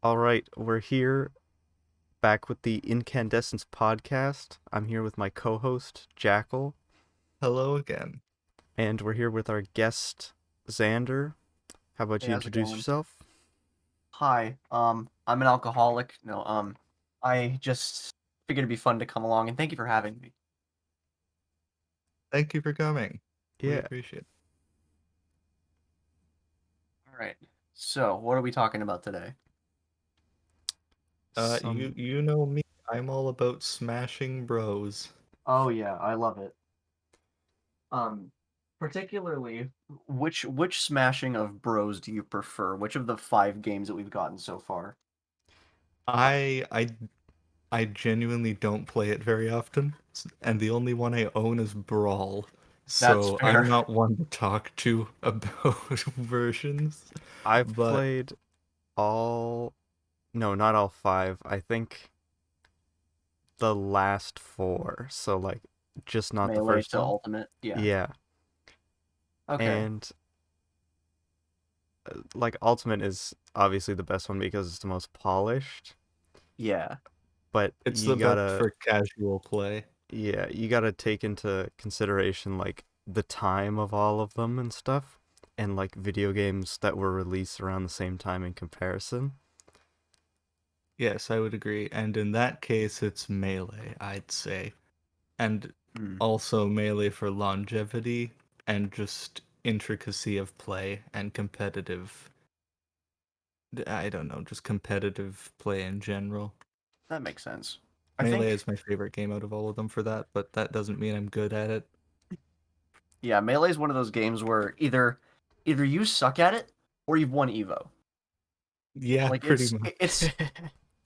All right, we're here back with the Incandescence podcast. I'm here with my co-host Jackal, Hello again. and we're here with our guest Xander. How about Hey, you how's it introduce going? yourself? Hi. I'm an alcoholic. No, I just figured it'd be fun to come along, and thank you for having me. Thank you for coming. We Yeah. appreciate it. All right. So, what are we talking about today? You Some you know me. I'm all about smashing bros. Oh yeah, I love it. Um, Particularly, which smashing of Bros do you prefer? Which of the five games that we've gotten so far? I genuinely don't play it very often, and the only one I own is Brawl. That's So I'm fair. not one to talk to about versions, I've but played all no, not all five. I think the last four. So like just not the Melee first to one. Ultimate. Yeah. Yeah. Okay. And like Ultimate is obviously the best one because it's the most polished, Yeah. but it's the you best gotta for casual play. Yeah, you gotta take into consideration like the time of all of them and stuff, and like video games that were released around the same time in comparison. Yes, I would agree. And in that case, it's Melee, I'd say. And Hmm. also Melee for longevity and just intricacy of play and competitive. I don't know, just competitive play in general. That makes sense. I Melee think. is my favorite game out of all of them for that, but that doesn't mean I'm good at it. Yeah, Melee is one of those games where either you suck at it or you've won Evo. Yeah, Like pretty it's much. it's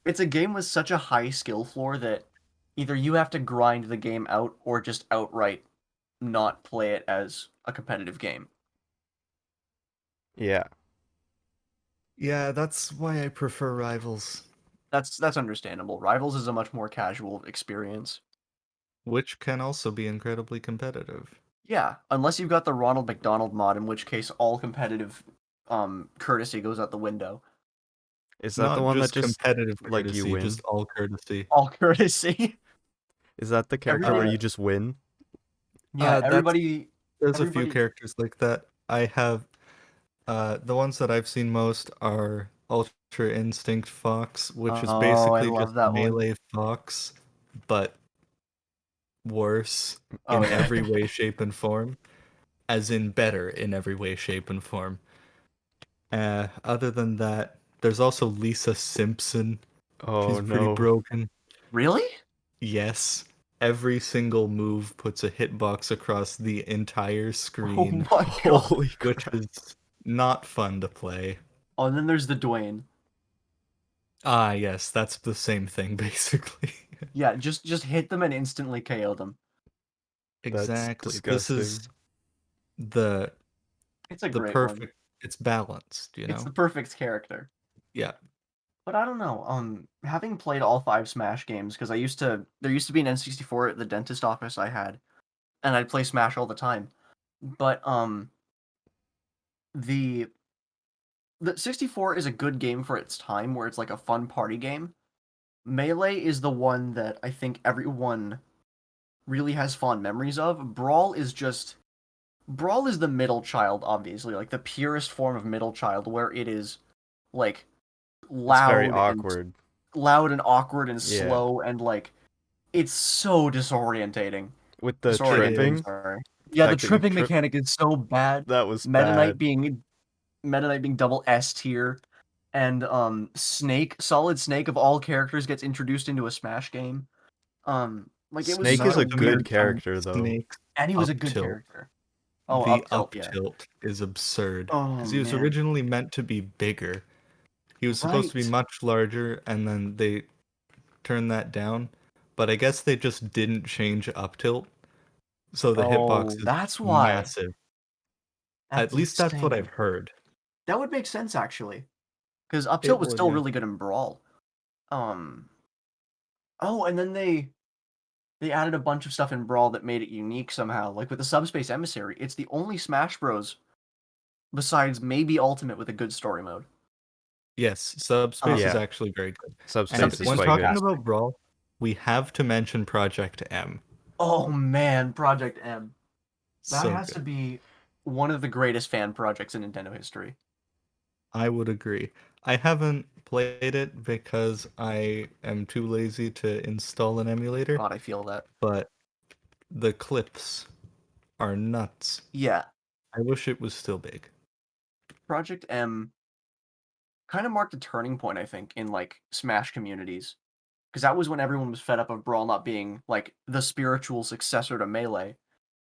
it's a game with such a high skill floor that either you have to grind the game out or just outright not play it as a competitive game. Yeah, Yeah, that's why I prefer Rivals, That's understandable. Rivals is a much more casual experience. which can also be incredibly competitive. Yeah, unless you've got the Ronald McDonald mod, in which case all competitive courtesy goes out the window. is that the Not one that just just competitive like you courtesy, just win? all courtesy. All courtesy. Is that the character where Everybody you just win? yeah, That's everybody there's a few everybody characters like that. I have the ones that I've seen most are Ultra Instinct Fox, which is Oh, I basically just love that one. melee Fox, but worse Oh in yeah. every way, shape, and form, as in better in every way, shape, and form. Other than that, there's also Lisa Simpson. Oh She's pretty no. broken. Really? Yes, every single move puts a hitbox across the entire Oh screen, my god. Holy which crap. is not fun to play. Oh, and then there's the Dwayne. Ah, yes, that's the same thing basically. Yeah, just hit them and instantly KO them. That's Exactly. This is disgusting. the It's a the great one. perfect it's balanced, you It's the know? perfect character. Yeah. But I don't know. Having played all five Smash games, because there used to be an N64 at the dentist office I had, and I'd play Smash all the time. But the the 64 is a good game for its time, where it's like a fun party game. Melee is the one that I think everyone really has fond memories of. Brawl is the middle child, obviously, like the purest form of middle child, where it is like It's very loud and awkward. awkward and Yeah. slow and like it's so disorientating. With the It Disorienting, I'm tripping, is. sorry. the Yeah, the fact that you tripping trip, mechanic is so bad. that was Meta Knight bad. being Meta Knight being double S tier, and Snake, Solid Snake of all characters gets introduced into a Smash game. Like it was Snake such is Not a a to good weird mention time, character though. Snake's and he was a up good tilt. character. Oh, The up tilt, up yeah. tilt is absurd Oh because he was man, originally meant to be bigger. He was supposed to be right. much larger, and then they turned that down. But I guess they just didn't change up tilt, so the hitbox Oh, is that's why. massive. At That's least that's what I've insane. heard. That would make sense actually, because up It tilt was would, still yeah. really good in Brawl. Um. Oh, and then they added a bunch of stuff in Brawl that made it unique somehow. Like with the Subspace Emissary, it's the only Smash Bros. Besides maybe Ultimate with a good story mode. Yes, Subspace is Yeah. actually very good. And Subspace is when Subspace quite good. talking fantastic. about Brawl, we have to mention Project M. Oh man, Project M. That So has to good. be one of the greatest fan projects in Nintendo history. I would agree. I haven't played it because I am too lazy to install an emulator, God, I feel that. but the clips are nuts. Yeah, I wish it was still big. Project M kind of marked a turning point, I think, in like Smash communities. Because that was when everyone was fed up of Brawl not being like the spiritual successor to Melee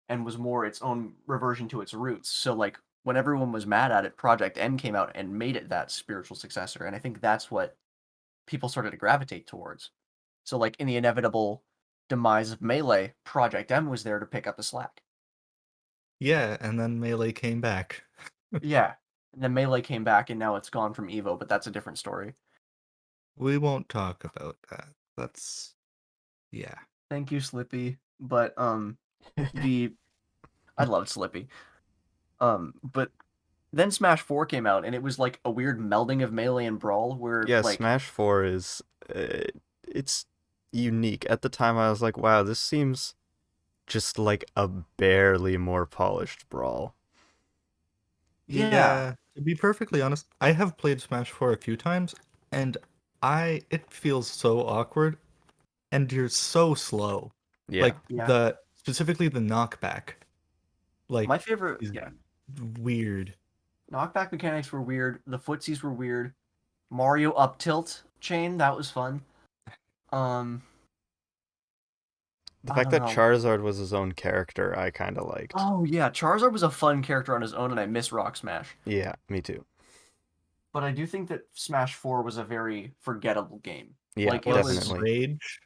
and was more its own reversion to its roots. So like when everyone was mad at it, Project M came out and made it that spiritual successor. And I think that's what people started to gravitate towards. So like in the inevitable demise of Melee, Project M was there to pick up the slack. Yeah, and then Melee came back. Yeah. And then Melee came back and now it's gone from Evo, but that's a different story. We won't talk about that. That's yeah. Thank you, Slippy. But the I loved Slippy. But then Smash 4 came out and it was like a weird melding of Melee and Brawl where Yeah, like Smash 4 is it's unique. At the time I was like, wow, this seems just like a barely more polished Brawl. yeah. To be perfectly honest, I have played Smash 4 a few times and it feels so awkward and you're so slow. Yeah. Like Yeah. the specifically the knockback. Like My favorite, is yeah. weird. Knockback mechanics were weird. The footsies were weird. Mario up tilt chain, that was fun. Um The I fact don't that know. Charizard was his own character, I kind of liked. Oh yeah, Charizard was a fun character on his own and I miss Rock Smash. Yeah, me too. But I do think that Smash 4 was a very forgettable game. Yeah, Like it Plus was definitely. Rage.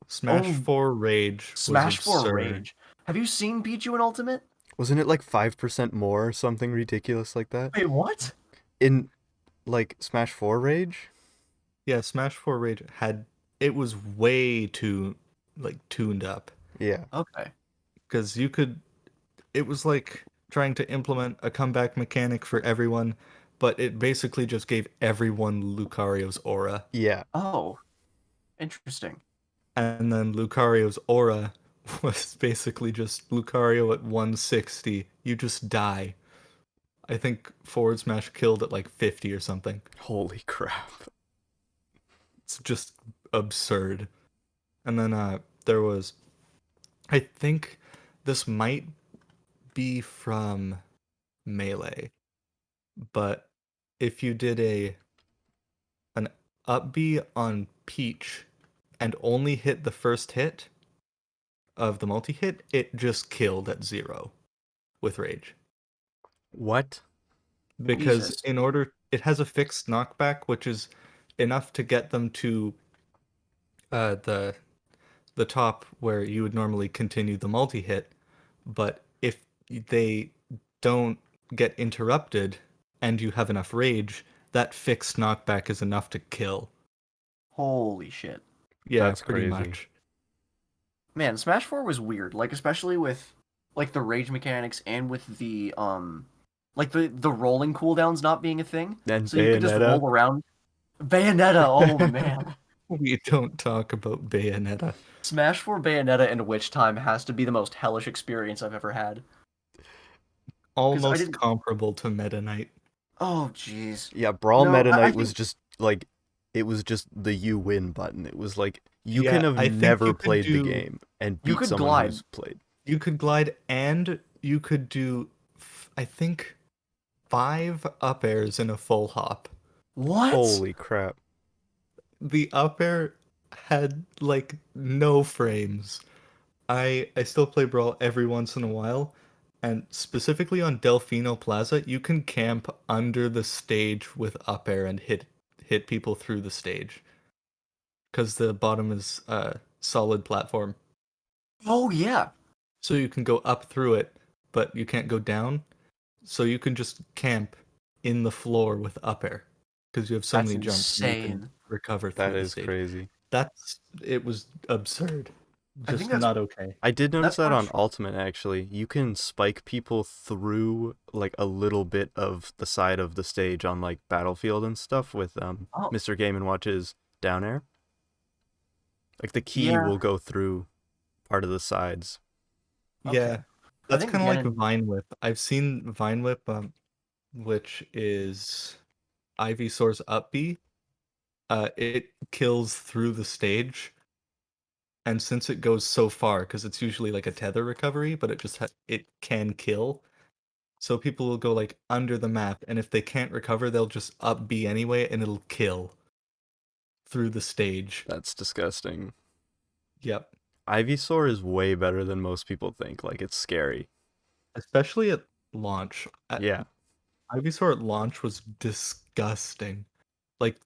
Smash oh 4 Rage was Smash 4 absurd. Rage. Have you seen Pichu in Ultimate? Wasn't it like 5% more or something ridiculous like that? Wait, what? In like Smash 4 Rage? Yeah, Smash 4 Rage had it was way too like tuned up Yeah. Okay. because it was like trying to implement a comeback mechanic for everyone, but it basically just gave everyone Lucario's aura. Yeah. Oh, interesting. And then Lucario's aura was basically just Lucario at 160. You just die. I think Forward Smash killed at like 50 or something. Holy crap. It's just absurd. And then there was I think this might be from Melee, but if you did an up B on Peach and only hit the first hit of the multi-hit, it just killed at 0 with Rage. What? Because Jesus. it has a fixed knockback, which is enough to get them to the top where you would normally continue the multi-hit, but if they don't get interrupted and you have enough rage, that fixed knockback is enough to kill. Holy shit. Yeah, That's pretty crazy. much. Man, Smash 4 was weird. Like especially with like the rage mechanics and with the like the rolling cooldowns not being a thing. And So you could just Bayonetta. roll around. Bayonetta, oh man. We don't talk about Bayonetta. Smash 4 Bayonetta and Witch Time has to be the most hellish experience I've ever had. Because I Almost didn't. comparable to Meta Knight. Oh, jeez. Yeah, Brawl No, Meta I Knight was think just like it was just the you win button. It was like you can Yeah, have I think never played the game and you beat could someone glide. who's played. you could glide and you could do, I think, 5 up airs in a full hop. What? Holy crap. The up air had like no frames. I still play Brawl every once in a while, and specifically on Delfino Plaza, you can camp under the stage with up air and hit people through the stage because the bottom is a solid platform, Oh yeah. so you can go up through it, but you can't go down. So you can just camp in the floor with up air because you have so That's many jumps and you can insane. recover That through the is stage. crazy. It was absurd. I think just not okay. I did notice that's that on partial. Ultimate actually. You can spike people through like a little bit of the side of the stage on like Battlefield and stuff with Oh, Mr. Game and Watch's down air. Like the key yeah. will go through part of the sides. Yeah, Okay. I that's think kind of like Ganon. Vine Whip. I've seen Vine Whip, which is Ivysaur's up B. It kills through the stage, and since it goes so far, because it's usually like a tether recovery, but it can kill. So people will go like under the map, and if they can't recover, they'll just up B anyway, and it'll kill through the stage. That's disgusting. Yep. Ivysaur is way better than most people think. Like it's scary. Especially at launch. Yeah. Ivysaur at launch was disgusting. Like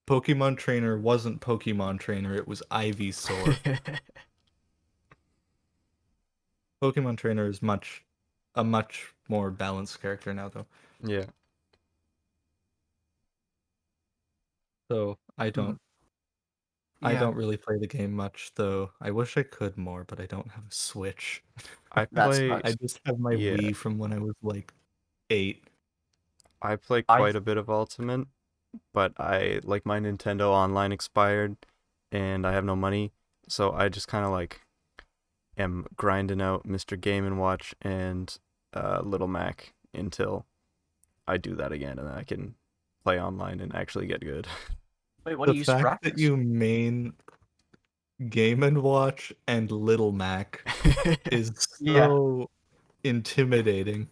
Pokemon Trainer wasn't Pokemon Trainer, it was Ivysaur. Pokemon Trainer is a much more balanced character now though. Yeah. So Mhm. I Yeah, don't really play the game much though. I wish I could more, but I don't have a Switch. I that play I sucks. just have my yeah. Wii from when I was like 8. I play I quite a bit of Ultimate, but I like my Nintendo Online expired and I have no money, so I just kind of like am grinding out Mr. Game and Watch and Little Mac until I do that again and then I can play online and actually get good. wait. What do The you use to fact that practice? you main Game and Watch and Little Mac is Yeah. so intimidating.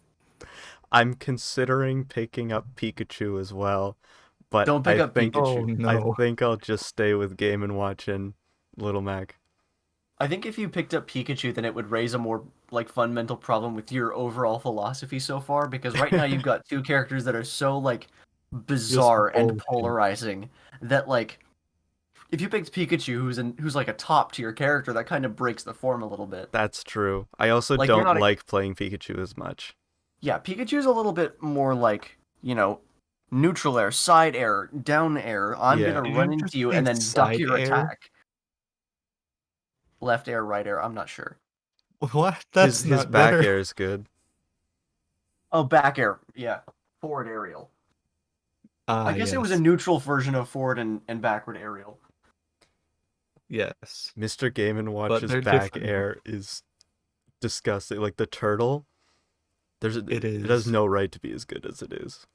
I'm considering picking up Pikachu as well, but Don't pick up Oh Pikachu. I no. think I'll just stay with Game and Watch and Little Mac. I think if you picked up Pikachu, then it would raise a more like fundamental problem with your overall philosophy so far. Because right now you've got two characters that are so like Just bizarre and bullshit. polarizing that like if you picked Pikachu, who's like a top tier character, that kind of breaks the form a little bit. That's true. I also Like you're don't not a like playing Pikachu as much. yeah. Pikachu's a little bit more like neutral air, side air, down air. I'm Yeah. gonna Did you run into just you say and then duck side your air? attack. Left air, right air. I'm not sure. What? His That's his not back better. air is good. Oh, back air. Yeah, forward aerial. Ah, I guess it was a yes. neutral version of forward and backward aerial. Yes. Mr. Game and But Watch's they're back different enough. air is disgusting. Like the turtle, It it has is. no right to be as good as it is.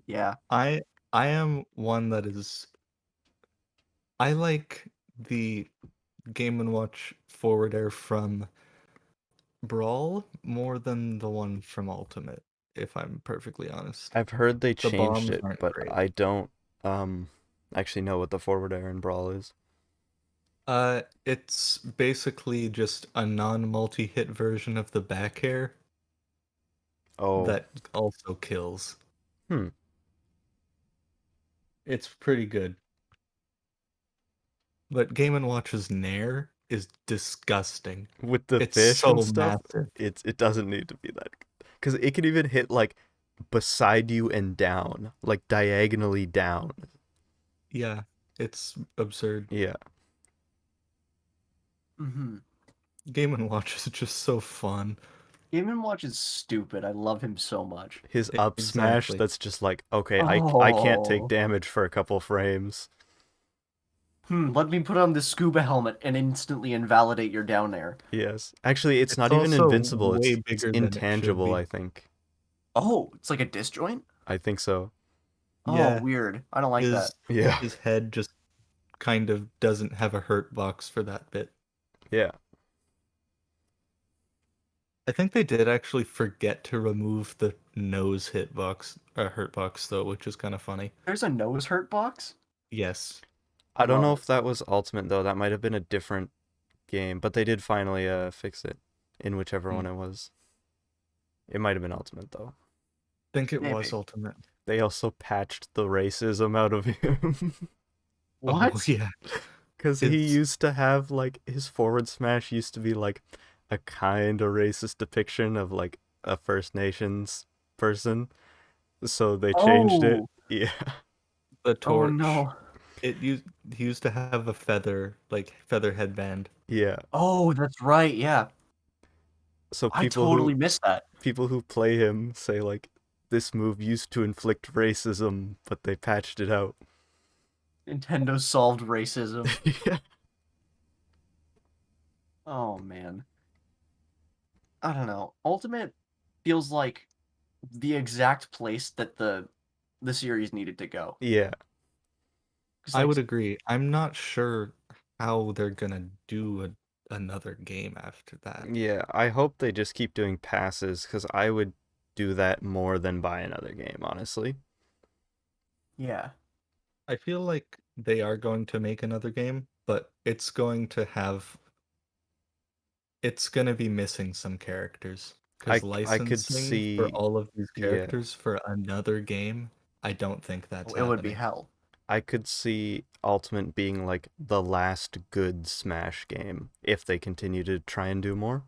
Yeah. I I am one that is I like the Game and Watch forward air from Brawl more than the one from Ultimate, if I'm perfectly honest. I've heard they The changed bombs it, aren't but great. I don't um actually know what the forward air in Brawl is. It's basically just a non-multi-hit version of the back air Oh. that also kills. Hmm. It's pretty good. But Game and Watch's Nair is disgusting. With the It's fish and so stuff, massive. it doesn't need to be that because it can even hit like beside you and down, like diagonally down. Yeah, it's absurd. Yeah. Mm-hmm. Game and Watch is just so fun. Game and Watch is stupid. I love him so much. His up smash Exactly. that's just like, okay, I can't take Oh. damage for a couple frames. Let me put on the scuba helmet and instantly invalidate your down air. Yes. Actually, it's It's not even also invincible. way It's bigger than it should intangible, be. I think. Oh, it's like a disjoint? I think so. Oh, Yeah, weird. I don't like his that. Yeah. his head just kind of doesn't have a hurt box for that bit. Yeah. I think they did actually forget to remove the nose hurt box though, which is kind of funny. There's a nose hurt box? Yes. I don't know Love if that was Ultimate though. That might have been a different game, but they did finally fix it in whichever Hmm. one it was. It might have been Ultimate though. I think it was Maybe. Ultimate. They also patched the racism out of him. Oh What? yeah. Because he It's used to have, like, his forward smash used to be, like, a kind of racist depiction of, like, a First Nations person. So they changed it. Oh. Yeah. the Oh torch. no. It used he used to have a feather headband. Yeah. Oh, that's right. Yeah, So I totally missed that. people who play him say like this move used to inflict racism, but they patched it out. Nintendo solved racism. Yeah. Oh man, I don't know. Ultimate feels like the exact place that the series needed to go. Yeah. Because I like, would agree. I'm not sure how they're gonna do another game after that. Yeah, I hope they just keep doing passes because I would do that more than buy another game, honestly. yeah, I feel like they are going to make another game, but it's gonna be missing some characters. Because I could licensing for see, all of these yeah, characters for another game, I don't think that's it would be happening. hell. I could see Ultimate being like the last good Smash game if they continue to try and do more.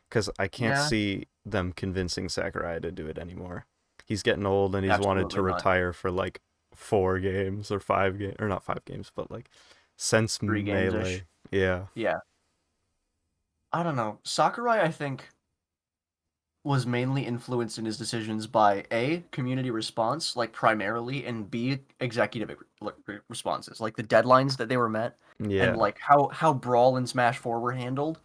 Because I can't Yeah, see them convincing Sakurai to do it anymore. He's getting old and he's wanted to absolutely not. retire for like 4 games or 5 games, or not 5 games, but like since 3 games ish. Melee. Yeah. Yeah, I don't know. Sakurai, I think, was mainly influenced in his decisions by A, community response, like primarily, and B, executive responses, like the deadlines that they were met, and Yeah. like how Brawl and Smash 4 were handled.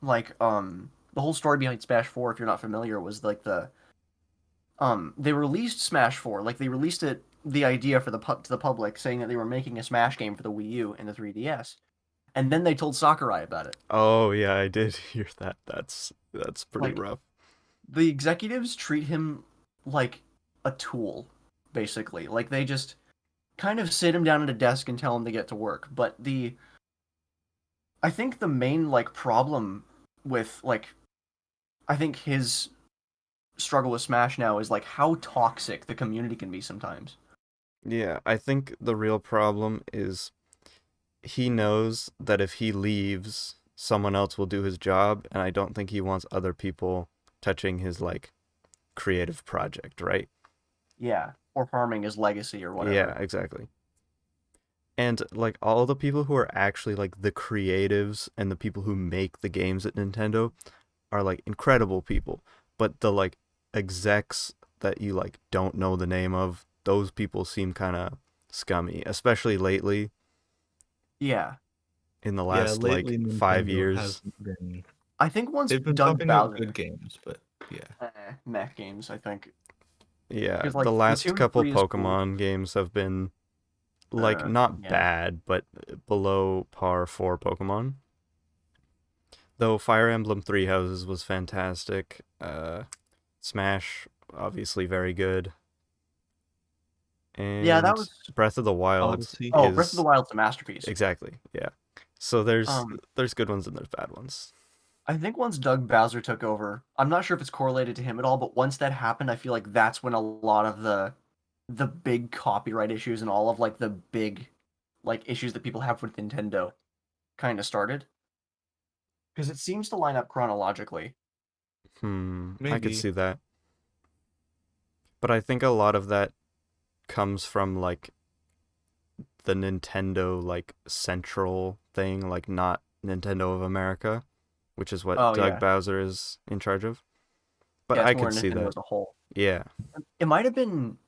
Like the whole story behind Smash 4, if you're not familiar, was like they released Smash 4, like they released it the idea for to the public saying that they were making a Smash game for the Wii U and the 3DS. And then they told Sakurai about it. Oh yeah, I did hear that. That's pretty Like rough. the executives treat him like a tool, basically. Like they just kind of sit him down at a desk and tell him to get to work. But the I think the main like problem with like I think his struggle with Smash now is like how toxic the community can be sometimes. Yeah, I think the real problem is he knows that if he leaves, someone else will do his job, and I don't think he wants other people touching his like creative project, right? Yeah, or harming his legacy or Yeah, whatever. exactly. And like all the people who are actually like the creatives and the people who make the games at Nintendo are like incredible people, but the like execs that you like don't know the name of, those people seem kind of scummy, especially lately Yeah, in the Yeah, last like lately 5 Nintendo years. hasn't been. I think once They've been Doug pumping out good Bowser, games, but yeah. meh games, I think, Yeah, because like the last Splatoon couple 3 is cool. Pokemon games have been like not Yeah, bad, but below par for Pokemon. Though Fire Emblem Three Houses was fantastic. Smash obviously very good, yeah, that and was. Breath of the Wild Odyssey. Oh, Breath of the is Wild's a masterpiece. exactly, yeah. So there's Um, there's good ones and there's bad ones. I think once Doug Bowser took over, I'm not sure if it's correlated to him at all, but once that happened, I feel like that's when a lot of the big copyright issues and all of like the big like issues that people have with Nintendo kind of started because it seems to line up chronologically. I could Maybe. see that, but I think a lot of that comes from like the Nintendo like central thing, like not Nintendo of America, which is what Oh Doug yeah, Bowser is in charge of. But yeah, it's I more could see Nintendo that. as a whole. Yeah. It might have been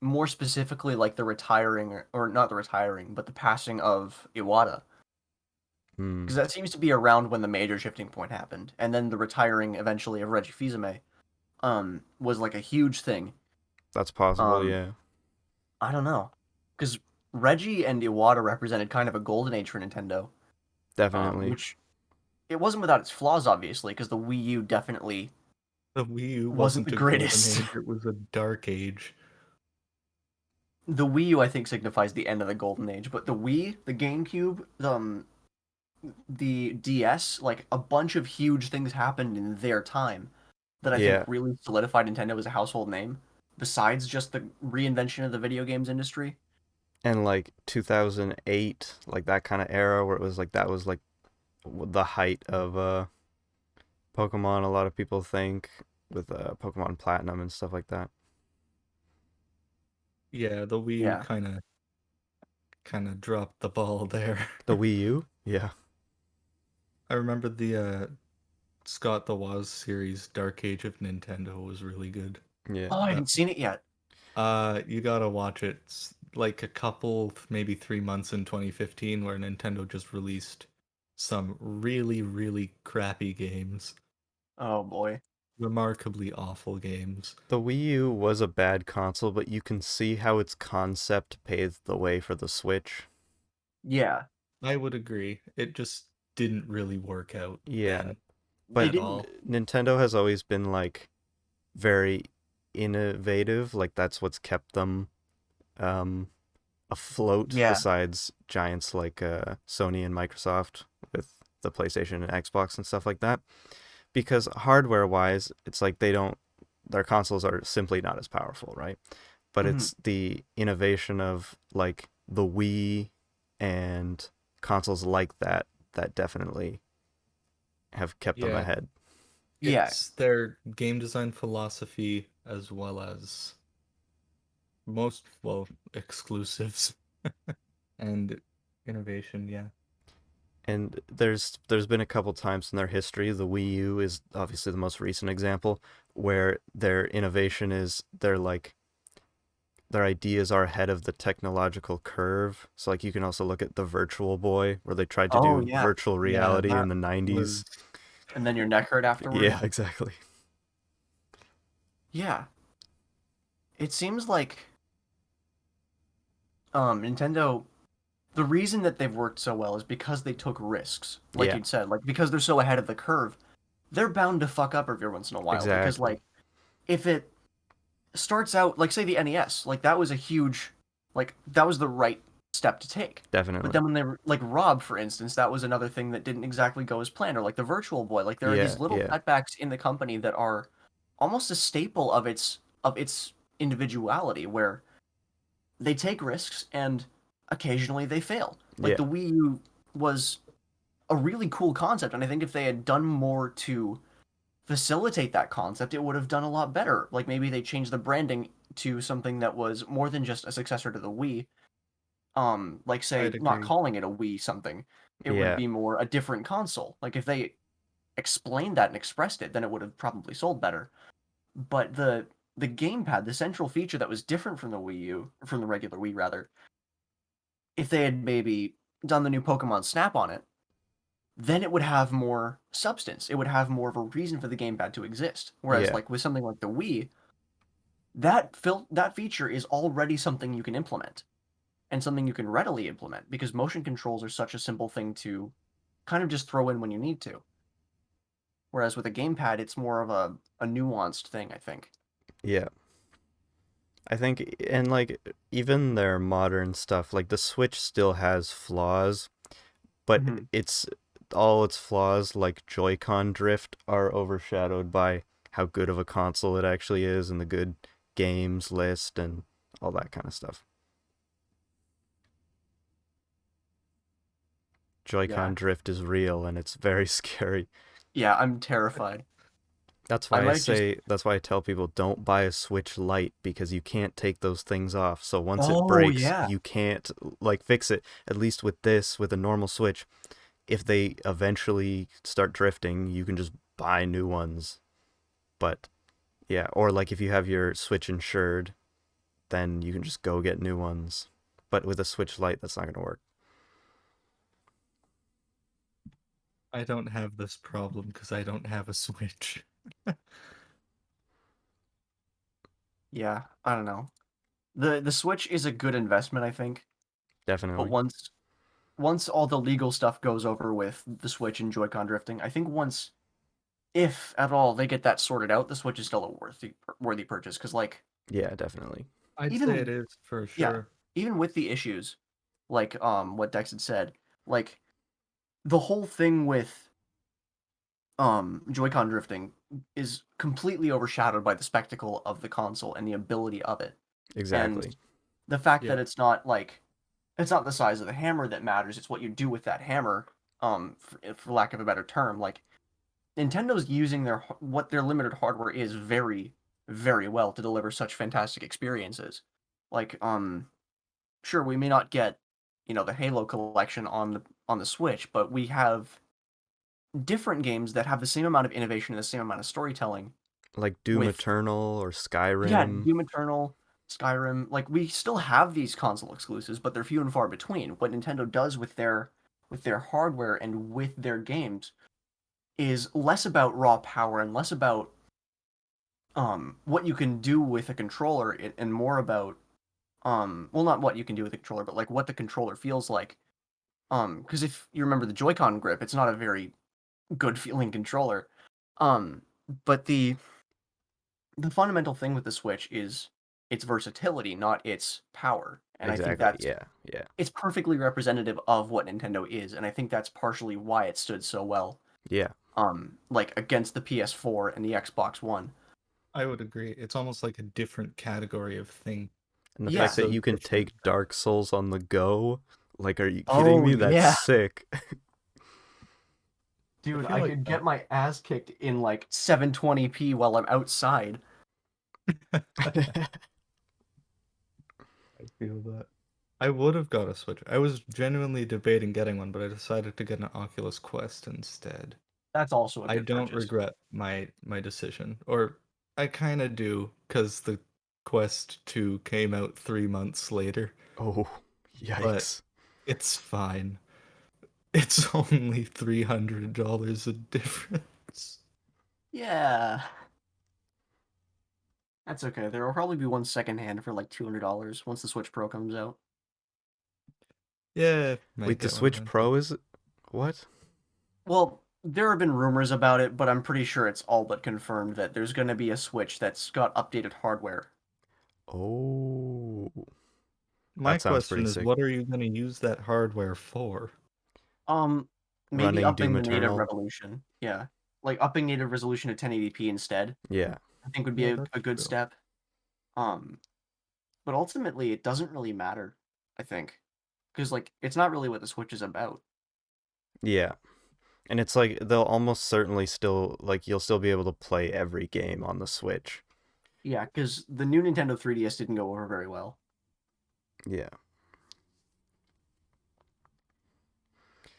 more specifically like the retiring or not the retiring, but the passing of Iwata. Hmm. Because that seems to be around when the major shifting point happened, and then the retiring eventually of Reggie Fils-Aimé was like a huge thing. That's possible, Um, yeah. I don't know, because Reggie and Iwata represented kind of a golden age for Nintendo, Definitely. which it wasn't without its flaws, obviously, because the Wii U definitely The Wii U wasn't wasn't the a golden greatest. age, it was a dark age. The Wii U, I think, signifies the end of the golden age, but the Wii, the GameCube, the DS, like a bunch of huge things happened in their time that I think Yeah. really solidified Nintendo as a household name, besides just the reinvention of the video games industry. And like 2008, like that kind of era where it was like that was like the height of Pokemon, a lot of people think, with Pokemon Platinum and stuff like that. Yeah, the Wii U Yeah. kind of kind of dropped the ball there. The Wii U? Yeah. I remember the Scott the Woz series Dark Age of Nintendo was really good. Yeah. Oh, I That haven't seen it yet. you gotta watch it. It's like a couple, maybe 3 months in 2015, where Nintendo just released some really, really crappy games, Oh boy. remarkably awful games. The Wii U was a bad console, but you can see how its concept paved the way for the Switch. Yeah. I would agree. It just didn't really work out Yeah, then They but at didn't. all. Nintendo has always been like very innovative. Like that's what's kept them um afloat Yeah. besides giants like Sony and Microsoft with the PlayStation and Xbox and stuff like that. Because hardware wise, it's like their consoles are simply not as powerful, right? But Mhm. it's the innovation of like the Wii and consoles like that that definitely have kept them Yeah, ahead. Yeah. it's their game design philosophy as well as most, well, exclusives and innovation, yeah. And there's been a couple times in their history, the Wii U is obviously the most recent example, where their innovation is their ideas are ahead of the technological curve. So like you can also look at the Virtual Boy where they tried to Oh do yeah. virtual Yeah, reality in that the 90s. was And then your neck hurt afterward. Yeah, exactly. Yeah. It seems like Nintendo, the reason that they've worked so well is because they took risks. Like Yeah, you'd said, like because they're so ahead of the curve, they're bound to fuck up every once in a while because exactly. like if it starts out like say the NES, like that was a huge like that was the right step to take. But Definitely. then when they were like Rob, for instance, that was another thing that didn't exactly go as planned, or like the Virtual Boy. Like there are Yeah, these little yeah. setbacks in the company that are almost a staple of its individuality, where they take risks and occasionally they fail. Like Yeah. the Wii U was a really cool concept, and I think if they had done more to facilitate that concept, it would have done a lot better. Like maybe they changed the branding to something that was more than just a successor to the Wii. Like say I'd not agree. calling it a Wii something, it would Yeah. be more a different console. Like if they explained that and expressed it, then it would have probably sold better. But the gamepad, the central feature that was different from the Wii U, from the regular Wii rather, if they had maybe done the new Pokemon Snap on it, then it would have more substance. It would have more of a reason for the gamepad to exist. Whereas Yeah. like with something like the Wii, that feature is already something you can implement and something you can readily implement because motion controls are such a simple thing to kind of just throw in when you need to. Whereas with a gamepad, it's more of a nuanced thing, I think. Yeah. I think and like even their modern stuff, like the Switch still has flaws, but Hmm. it's all its flaws like Joy-Con drift are overshadowed by how good of a console it actually is and the good games list and all that kind of stuff. Yeah. Joy-Con drift is real and it's very scary. Yeah, I'm terrified. I might just. That's why I tell people don't buy a Switch Lite because you can't take those things off. So once it Oh, breaks, yeah. you can't like fix it. At least with this, with a normal Switch, if they eventually start drifting, you can just buy new ones. But yeah, or like if you have your Switch insured, then you can just go get new ones. But with a Switch Lite, that's not going to work. I don't have this problem because I don't have a Switch. Yeah, I don't know. The Switch is a good investment, I think. But Definitely. once all the legal stuff goes over with the Switch and Joy-Con drifting, I think once, if at all, they get that sorted out, the Switch is still a worthy purchase. Because like Yeah, definitely. I'd say it even is for yeah, sure. even with the issues, like what Dex had said, like the whole thing with Joy-Con drifting is completely overshadowed by the spectacle of the console and the ability of it, and Exactly. the fact Yeah, that it's not the size of the hammer that matters, it's what you do with that hammer, for lack of a better term. Like Nintendo's using what their limited hardware is very, very well to deliver such fantastic experiences. Like, sure, we may not get the Halo collection on the Switch, but we have different games that have the same amount of innovation and the same amount of storytelling Like Doom with Eternal or yeah, Skyrim. Doom Eternal, Skyrim. Like we still have these console exclusives, but they're few and far between. What Nintendo does with their hardware and with their games is less about raw power and less about what you can do with a controller and more about well, not what you can do with a controller, but like what the controller feels like. Because if you remember the Joy-Con grip, it's not a very good feeling controller. Um, but the fundamental thing with the Switch is its versatility, not its power. And I think Exactly. that's Yeah. Yeah. it's perfectly representative of what Nintendo is, and I think that's partially why it stood so well. Yeah. Like against the PS4 and the Xbox One. I would agree. It's almost like a different category of thing. And the It's fact Yeah. that so you can different take that Dark Souls on the go, like, are you kidding Oh me? That's yeah. sick. I Dude, feel I like could get my ass kicked in like 720p while I'm outside. I feel that. I would have got a Switch. I was genuinely debating getting one, but I decided to get an Oculus Quest instead. That's also a I good don't purchase. regret my decision, or I kind of do, because the Quest 2 came out 3 months later, Oh, but yikes. it's fine. It's only $300 a difference. Yeah. That's okay. There will probably be one secondhand for like $200 once the Switch Pro comes out. Yeah, might Wait, the get one Switch eventually. Pro is what? Well, there have been rumors about it, but I'm pretty sure it's all but confirmed that there's going to be a Switch that's got updated hardware. Oh, My that sounds pretty question is, sick. what are you going to use that hardware for? Um, Maybe Running upping Doom the native Eternal. resolution. Yeah. Like upping native resolution to 1080p instead, Yeah. I think would be Yeah, a that's good true. step. Um, but ultimately it doesn't really matter, I think. Because like it's not really what the Switch is about. Yeah. And it's like they'll almost certainly still like you'll still be able to play every game on the Switch. Yeah, because the new Nintendo 3DS didn't go over very well. Yeah.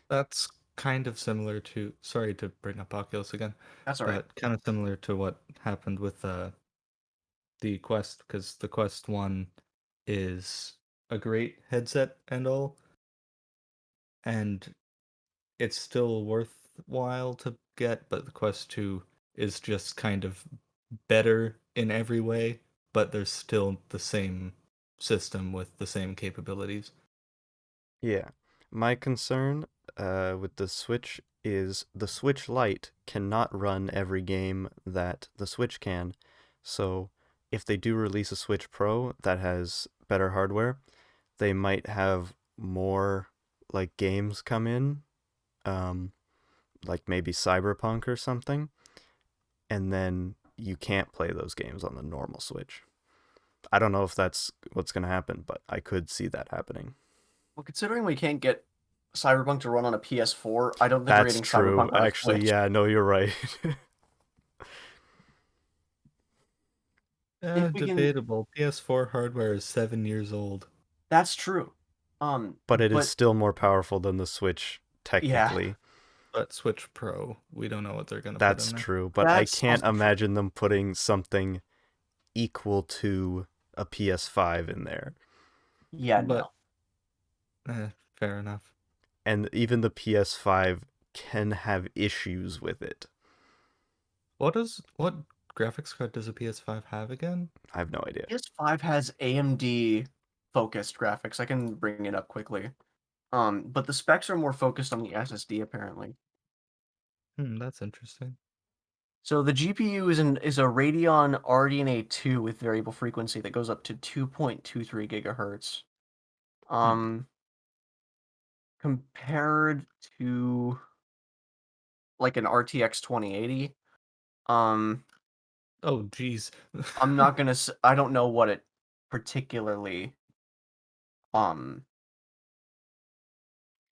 That's kind of similar to, sorry to bring up Oculus again, That's all right. but kind of similar to what happened with the Quest, because the Quest 1 is a great headset and all, and it's still worthwhile to get, but the Quest 2 is just kind of better in every way, but there's still the same system with the same capabilities. Yeah. My concern with the Switch is the Switch Lite cannot run every game that the Switch can. So if they do release a Switch Pro that has better hardware, they might have more like games come in, um, like maybe Cyberpunk or something, and then you can't play those games on the normal Switch. I don't know if that's what's going to happen, but I could see that happening. Well, considering we can't get Cyberpunk to run on a PS4, I don't think we're That's getting true. Cyberpunk on a Actually, Switch. yeah, no, you're right. If we can, Debatable. PS4 hardware is 7 years old. that's true. But it is But still more powerful than the Switch, yeah, technically. But Switch Pro, we don't know what they're gonna put That's in there. true. But I that's can't also true. imagine them putting something equal to a PS5 in there. Yeah, But no. fair enough. And even the PS5 can have issues with it. What graphics card does a PS5 have again? I have no idea. PS5 has AMD focused graphics. I can bring it up quickly. But the specs are more focused on the SSD apparently. That's interesting. So the GPU is a Radeon RDNA 2 with variable frequency that goes up to 2.23 gigahertz. Hmm. Um, Compared to like an RTX 2080. Um, Oh, geez. I'm not gonna. I don't know what it particularly. Um,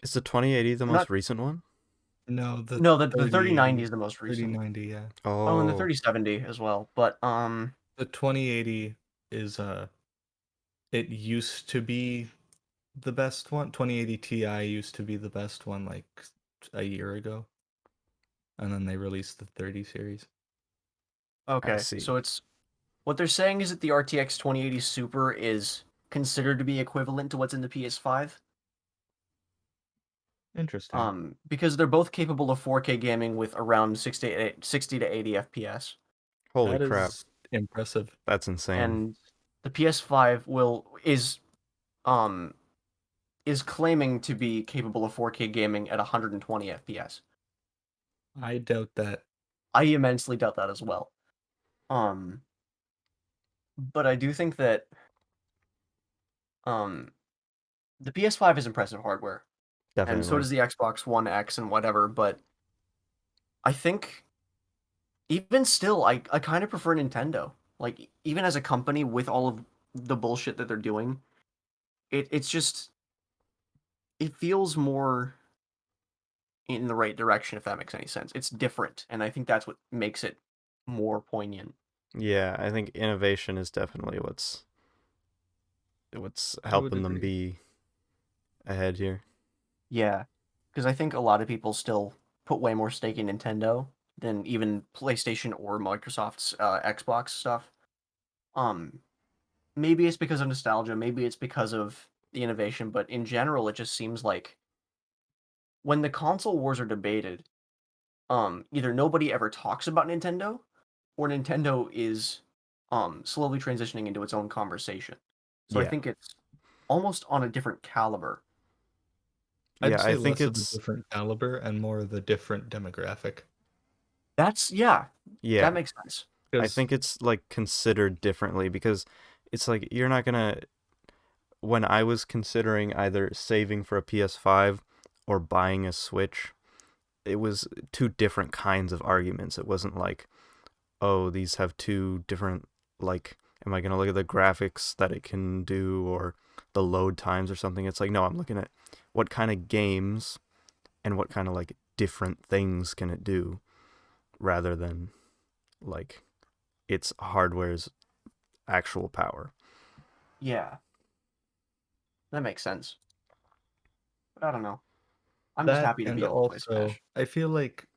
Is the 2080 the I'm not. most recent one? No, the No, the 3090 3080, is the most recent. 3090, yeah. Oh, and the Oh, 3070 as well. But The 2080 is it used to be the best one. 2080 Ti used to be the best one like a year ago, and then they released the 30 series. I Okay, see. so it's what they're saying is that the RTX 2080 Super is considered to be equivalent to what's in the PS5. Interesting. Because they're both capable of 4K gaming with around 60 to 80 FPS. Holy That crap. is impressive. That's insane. And the PS5 um is claiming to be capable of 4K gaming at 120 FPS. I doubt that. I immensely doubt that as well. Um, but I do think that um the PS5 is impressive hardware, and so Definitely. does the Xbox One X and whatever, but I think even still I kind of prefer Nintendo. Like even as a company with all of the bullshit that they're doing, it's just it feels more in the right direction if that makes any sense. It's different, and I think that's what makes it more poignant. Yeah, I think innovation is definitely what's I would helping them agree. be ahead here. Yeah, because I think a lot of people still put way more stake in Nintendo than even PlayStation or Microsoft's Xbox stuff. Um, Maybe it's because of nostalgia, maybe it's because of the innovation, but in general, it just seems like when the console wars are debated, either nobody ever talks about Nintendo, or Nintendo is slowly transitioning into its own conversation. So I Yeah. think it's almost on a different caliber. I'd Yeah, I say think less of a it's different caliber and more of a different demographic. That's yeah, yeah, that makes sense. I Because think it's like considered differently because it's like you're not gonna when I was considering either saving for a PS5 or buying a Switch, it was two different kinds of arguments. It wasn't like, oh, these have two different like am I going to look at the graphics that it can do or the load times or something? It's like no, I'm looking at what kind of games and what kind of like different things can it do rather than like its hardware's actual power. Yeah, that makes sense. But I don't know. I'm just that, happy to and be able to play also, Smash. I feel like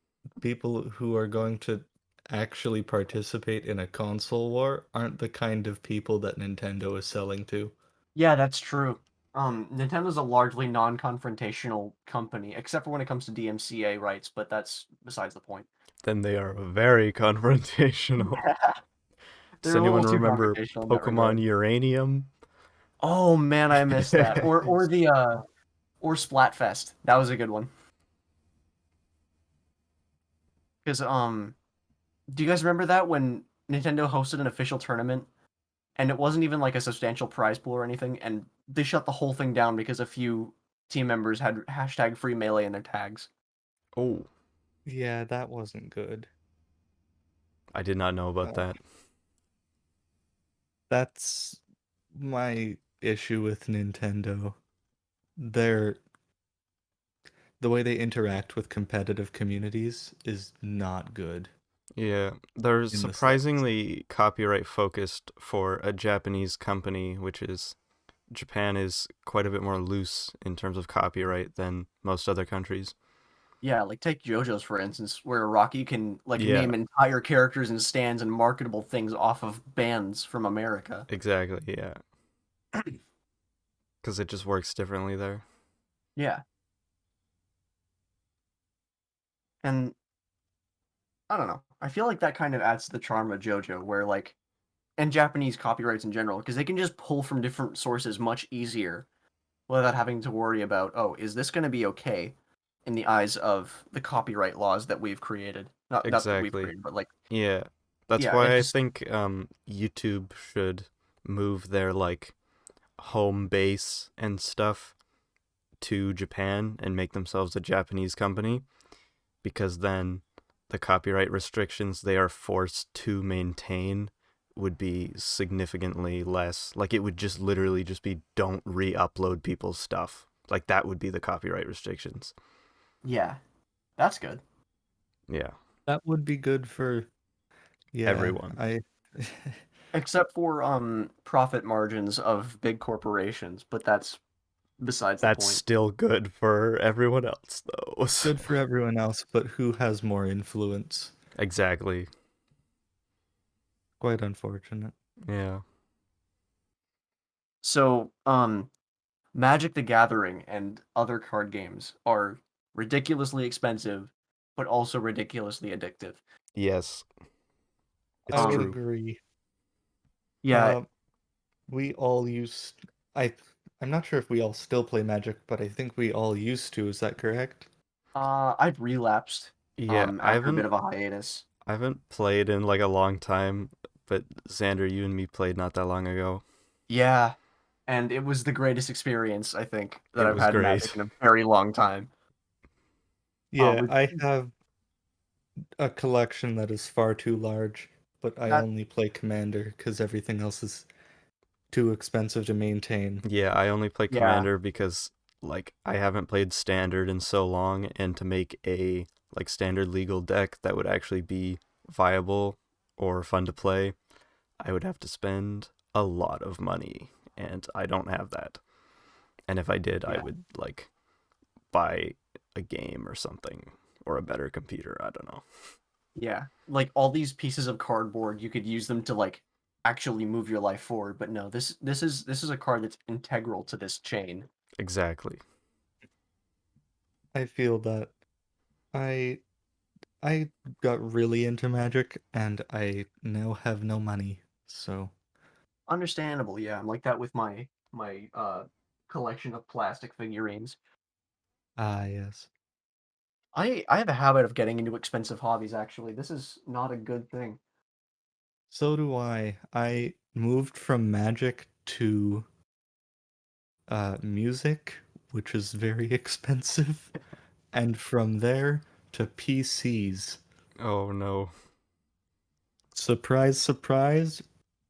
people who are going to actually participate in a console war aren't the kind of people that Nintendo is selling to. Yeah, that's true. Nintendo's a largely non-confrontational company, except for when it comes to DMCA rights, but that's besides the point. Then they are very confrontational. Yeah, Does they're a anyone little too remember confrontational in that Pokemon regard. Uranium? Oh man, I missed that. Or Splatfest. That was a good one. Because do you guys remember that when Nintendo hosted an official tournament and it wasn't even like a substantial prize pool or anything, and they shut the whole thing down because a few team members had hashtag free melee in their tags. Oh, Yeah, that wasn't good. I did not know about Uh, that. that's my issue with Nintendo. They're the way they interact with competitive communities is not good Yeah, they're in the slightest. surprisingly copyright focused for a Japanese company, which is Japan is quite a bit more loose in terms of copyright than most other countries. Yeah, like take JoJo's for instance, where Rocky can like Yeah, name entire characters and stands and marketable things off of bands from America. exactly. Yeah, because it just works differently there. Yeah, and I don't know. I feel like that kind of adds to the charm of JoJo, where like and Japanese copyrights in general, because they can just pull from different sources much easier without having to worry about, oh, is this going to be okay in the eyes of the copyright laws that we've created? Not that we've Exactly. created, but like, Yeah, that's yeah, it why I just think YouTube should move their like home base and stuff to Japan and make themselves a Japanese company because then the copyright restrictions they are forced to maintain would be significantly less. Like it would just literally just be don't re-upload people's stuff. Like that would be the copyright restrictions. yeah, that's good. Yeah, That would be good for, yeah, everyone. I Except for profit margins of big corporations, but that's besides the That's point. still good for everyone else, though. Good for everyone else, but who has more influence? Exactly. Quite unfortunate. Yeah. So, Magic the Gathering and other card games are ridiculously expensive, but also ridiculously addictive. Yes, I it's would true. agree. Yeah, Uh, we all used. I. I'm not sure if we all still play Magic, but I think we all used to. Is that correct? I've relapsed Yeah, after a bit of a hiatus. I haven't played in like a long time, but Xander, you and me played not that long ago. Yeah, and it was the greatest experience I think that It I've was had in Magic great. in a very long time. Yeah, With I have a collection that is far too large, but I that, only play Commander because everything else is too expensive to maintain. Yeah, I only play yeah, Commander because like I haven't played Standard in so long, and to make a like standard legal deck that would actually be viable or fun to play, I would have to spend a lot of money, and I don't have that. And if I did, I yeah, would like buy a game or something or a better computer. I don't know. yeah. Like all these pieces of cardboard, you could use them to like actually move your life forward. But no, this is a card that's integral to this chain. Exactly. I feel that I I got really into Magic and I now have no money. So, Understandable, yeah. I'm like that with my collection of plastic figurines. yes. I have a habit of getting into expensive hobbies actually. This is not a good thing. So do I. I moved from Magic to music, which is very expensive, and from there to PCs. Oh no. Surprise, surprise,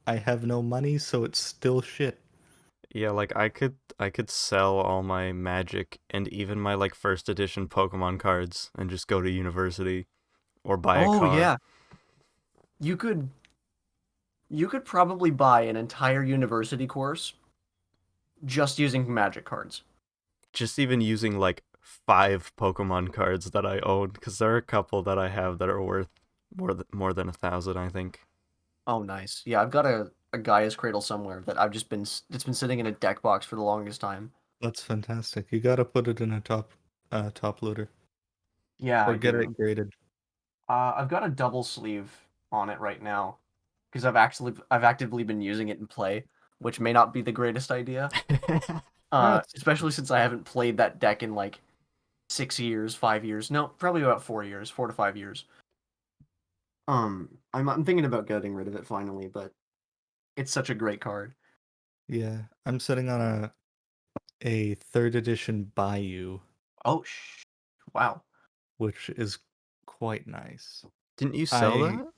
I have no money, so it's still shit. Yeah, like I could sell all my Magic and even my like first edition Pokemon cards and just go to university or buy a Oh car. yeah. You could you could probably buy an entire university course just using magic cards. Just even using like 5 Pokemon cards that I own, because there are a couple that I have that are worth more than 1,000, I think. Oh nice. Yeah, I've got a Gaia's Cradle somewhere that I've just been it's been sitting in a deck box for the longest time. That's fantastic. You gotta put it in a top loader Yeah, or I get do. it graded. I've got a double sleeve on it right now because I've actively been using it in play, which may not be the greatest idea. That's Especially since I haven't played that deck in like 6 years, 5 years. No, probably about 4 years, 4 to 5 years. I'm thinking about getting rid of it finally, but it's such a great card. yeah. I'm sitting on a third edition Bayou, Oh, wow. which is quite nice. Didn't you sell I that?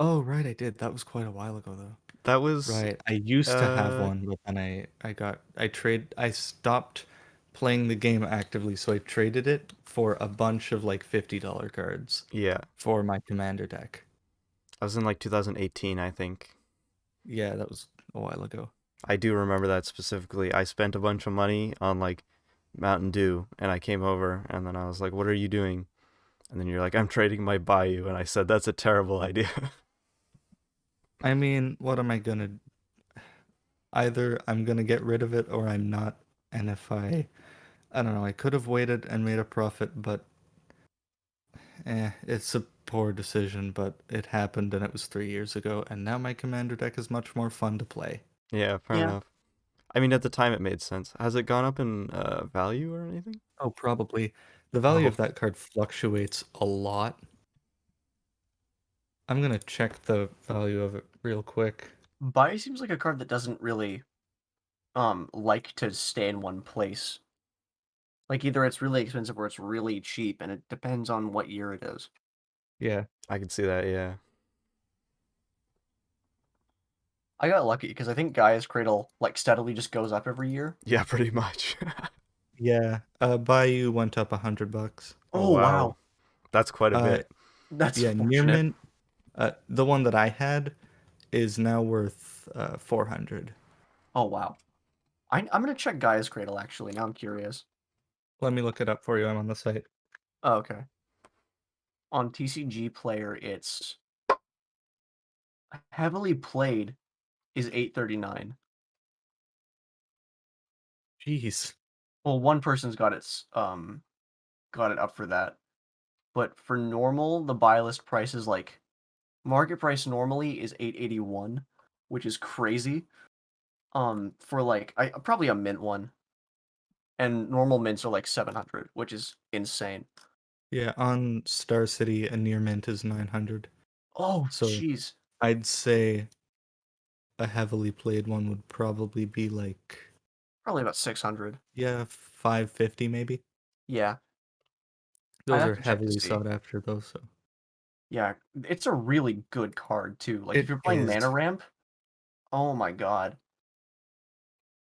Oh right, I did. That was quite a while ago though. That was Right. I used to have uh one, but then I stopped playing the game actively, so I traded it for a bunch of like $50 cards yeah. for my commander deck. I was in like 2018, I think. Yeah, that was a while ago. I do remember that specifically. I spent a bunch of money on like Mountain Dew, and I came over and then I was like, "What are you doing?" And then you're like, "I'm trading my Bayou." And I said, "That's a terrible idea." I mean, what am I gonna either I'm gonna get rid of it or I'm not. And if I don't know, I could have waited and made a profit, but it's a poor decision, but it happened and it was 3 years ago, and now my commander deck is much more fun to play. Yeah, fair Yeah. enough. I mean, at the time it made sense. Has it gone up in value or anything? Oh, probably. The value Oh, of that card fluctuates a lot. I'm gonna check the value of it real quick. Bai seems like a card that doesn't really like to stay in one place. Like either it's really expensive or it's really cheap, and it depends on what year it is. Yeah. I can see that. Yeah. I got lucky because I think Gaia's Cradle like steadily just goes up every year. Yeah, pretty much. Yeah. Bayou went up $100. Oh Oh wow, wow, that's quite a Uh, bit. that's yeah, near fortunate. mint. The one that I had is now worth 400. Oh wow. I'm gonna check Gaia's Cradle actually. Now I'm curious. Let me look it up for you. I'm on the site. Oh, okay. On TCG Player, it's heavily played is 839. Jeez. Well, one person's got it up for that. But for normal, the buy list price is like market price normally is 881, which is crazy. For like I probably a mint one, and normal mints are like 700, which is insane. Yeah, on Star City, a near mint is 900. Oh, So jeez. I'd say a heavily played one would probably be like, Probably about 600. yeah, 550 maybe. Yeah, I'd Those have are to check to heavily see. sought after though, so Yeah, it's a really good card too. Like if it you're playing is. Mana Ramp, oh my god,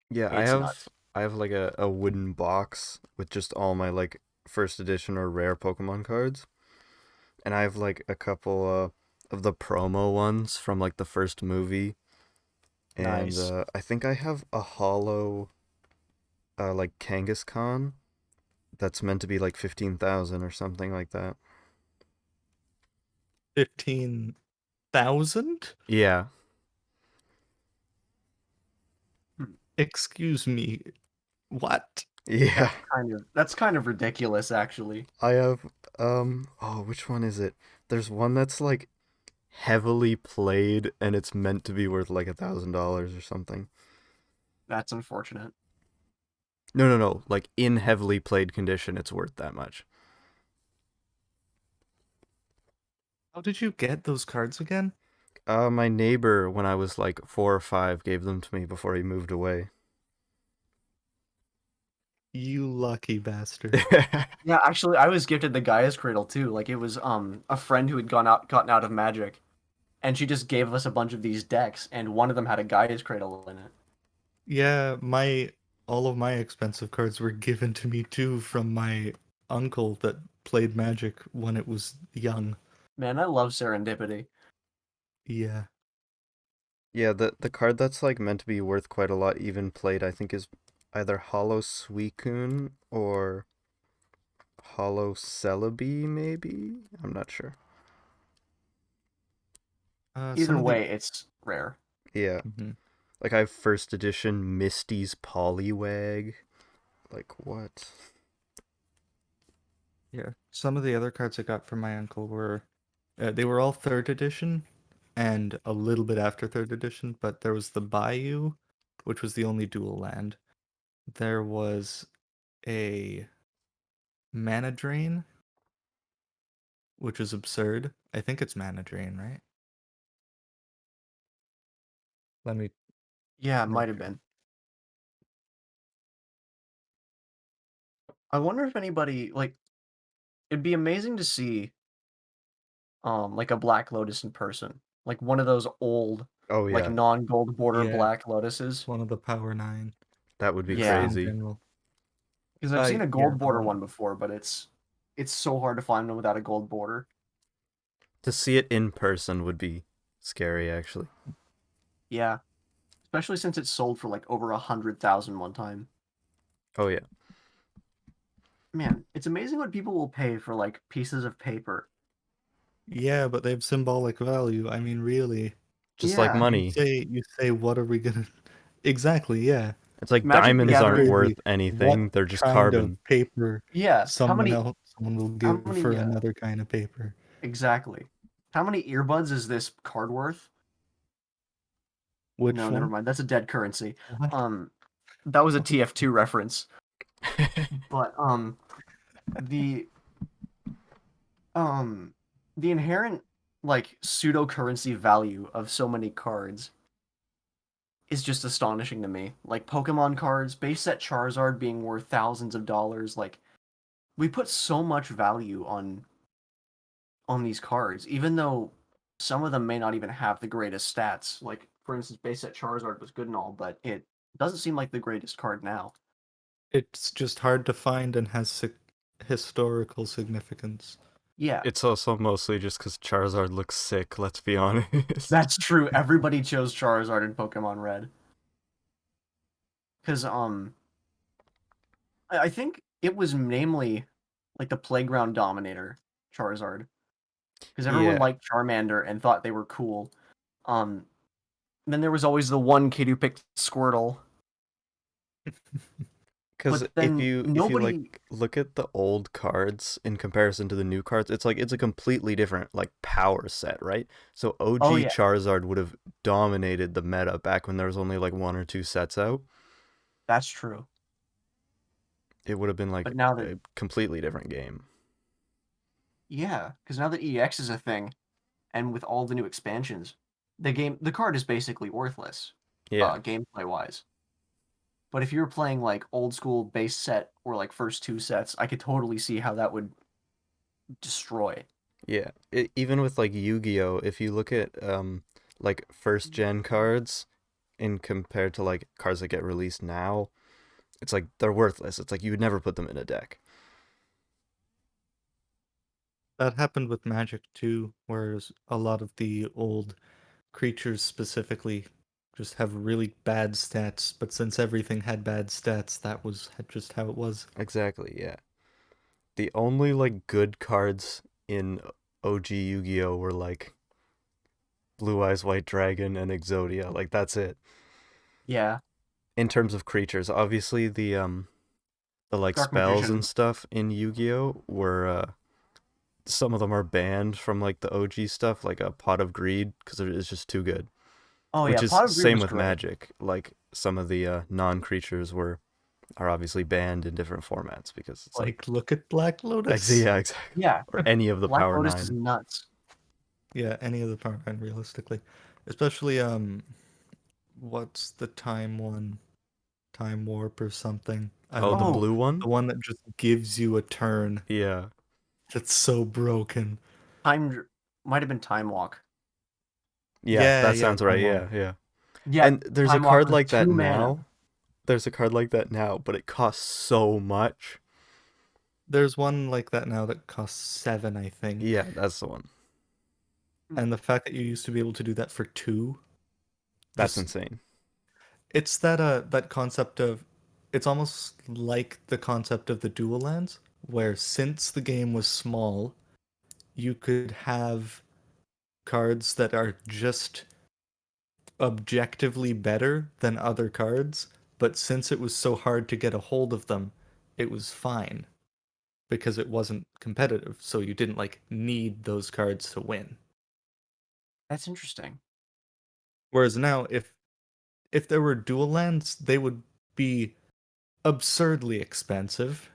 Yeah, it's nuts. I have like a wooden box with just all my like first edition or rare Pokemon cards. And I have like a couple of the promo ones from like the first movie. And Nice. I think I have a hollow like Kangaskhan that's meant to be like 15,000 or something like that. 15,000? Yeah. Hmm. Excuse me. What? Yeah. That's kind of ridiculous actually. I have oh, which one is it? There's one that's like heavily played and it's meant to be worth like $1,000 or something. That's unfortunate. No, no, no. Like in heavily played condition, it's worth that much. How did you get those cards again? My neighbor, when I was like 4 or 5, gave them to me before he moved away. You lucky bastard. Yeah, actually, I was gifted the Gaia's Cradle too. Like it was a friend who had gotten out of Magic, and she just gave us a bunch of these decks, and one of them had a Gaia's Cradle in it. Yeah, all of my expensive cards were given to me too from my uncle that played Magic when it was young. Man, I love serendipity. Yeah. Yeah, the card that's like meant to be worth quite a lot even played, I think is either Hollow Suicune or Hollow Celebi, maybe? I'm not sure. Some Either of the way, it's rare. Yeah. Mhm. Like I have first edition Misty's Poliwag. Like what? Yeah, some of the other cards I got from my uncle were they were all third edition and a little bit after third edition, but there was the Bayou, which was the only dual land. There was a Mana Drain, which is absurd. I think it's Mana Drain, right? Let me Yeah, it make might have sure. been. I wonder if anybody like it'd be amazing to see like a Black Lotus in person. Like one of those old Oh like yeah, non-gold border Yeah, Black Lotuses. one of the Power Nine, that would be just Yeah, in crazy. general. because I've seen a Yeah, gold the border one. one before, but it's so hard to find one without a gold border. To see it in person would be scary actually. Yeah, especially since it sold for like over 100,000 one time. Oh yeah. Man, it's amazing what people will pay for like pieces of paper. Yeah, but they have symbolic value. I mean, really. Just like Yeah, money. You say, what are we gonna? Exactly, yeah. It's like Magic the diamonds It's aren't Gathering. worth crazy. What anything, they're just kind of carbon. paper Yeah, someone will how give for many another kind of paper? exactly? How many earbuds is this card worth? No, Which never one? mind. That's a dead currency. What? Um, that was a TF2 reference. But the um the inherent like pseudo currency value of so many cards is just astonishing to me. Like Pokemon cards, base set Charizard being worth thousands of dollars. Like we put so much value on these cards, even though some of them may not even have the greatest stats. Like for instance, base set Charizard was good and all, but it doesn't seem like the greatest card now. It's just hard to find and has historical significance. Yeah, It's also mostly just because Charizard looks sick, let's be honest. that's true. Everybody chose Charizard in Pokemon Red. because I think it was namely like the playground dominator Charizard, because everyone Yeah, liked Charmander and thought they were cool. Um, then there was always the one kid who picked Squirtle, because but if then you like nobody. look at the old cards in comparison to the new cards, it's like it's a completely different like power set, right? So Oh OG yeah, Charizard would have dominated the meta back when there was only like one or two sets out. that's true. It would have been like But now that a completely different game. yeah, because now that EX is a thing, and with all the new expansions, the card is basically worthless, Yeah, gameplay wise. But if you were playing like old school base set or like first two sets, I could totally see how that would destroy. yeah. Even with like Yu-Gi-Oh, if you look at like first gen cards in compared to like cards that get released now, it's like they're worthless. It's like you would never put them in a deck. That happened with Magic too, whereas a lot of the old creatures specifically just have really bad stats, but since everything had bad stats, that was just how it was. Exactly, yeah. The only like good cards in OG Yu-Gi-Oh were like Blue Eyes White Dragon and Exodia. Like that's it. Yeah, In terms of creatures, obviously the like Dark spells and Magician. stuff in Yu-Gi-Oh were some of them are banned from like the OG stuff, like a Pot of Greed, because it is just too good. Oh Which yeah, is Pot of Greed same was with great. Magic. Like some of the non-creatures were are obviously banned in different formats because it's like Like, look at Black Lotus. yeah, exactly. Yeah, Or any of the Black Power Lotus is 9. nuts. Yeah, any of the Power 9 realistically. Especially what's the time one? Time Warp or something. I Oh, don't the know. Oh, blue one? The one that just gives you a turn. Yeah. That's so broken. Time might have been Time Walk. Yeah, Yeah, that yeah, sounds right. Time Walk. Yeah, yeah. Yeah, And there's a Time Walk card was like that 2 mana. now. There's a card like that now, but it costs so much. There's one like that now that costs 7, I think. Yeah, that's the one. And the fact that you used to be able to do that for 2, That's just insane. it's that concept of it's almost like the concept of the dual lands, where since the game was small, you could have cards that are just objectively better than other cards, but since it was so hard to get a hold of them, it was fine because it wasn't competitive, so you didn't like need those cards to win. That's interesting. Whereas now, if there were dual lands, they would be absurdly expensive,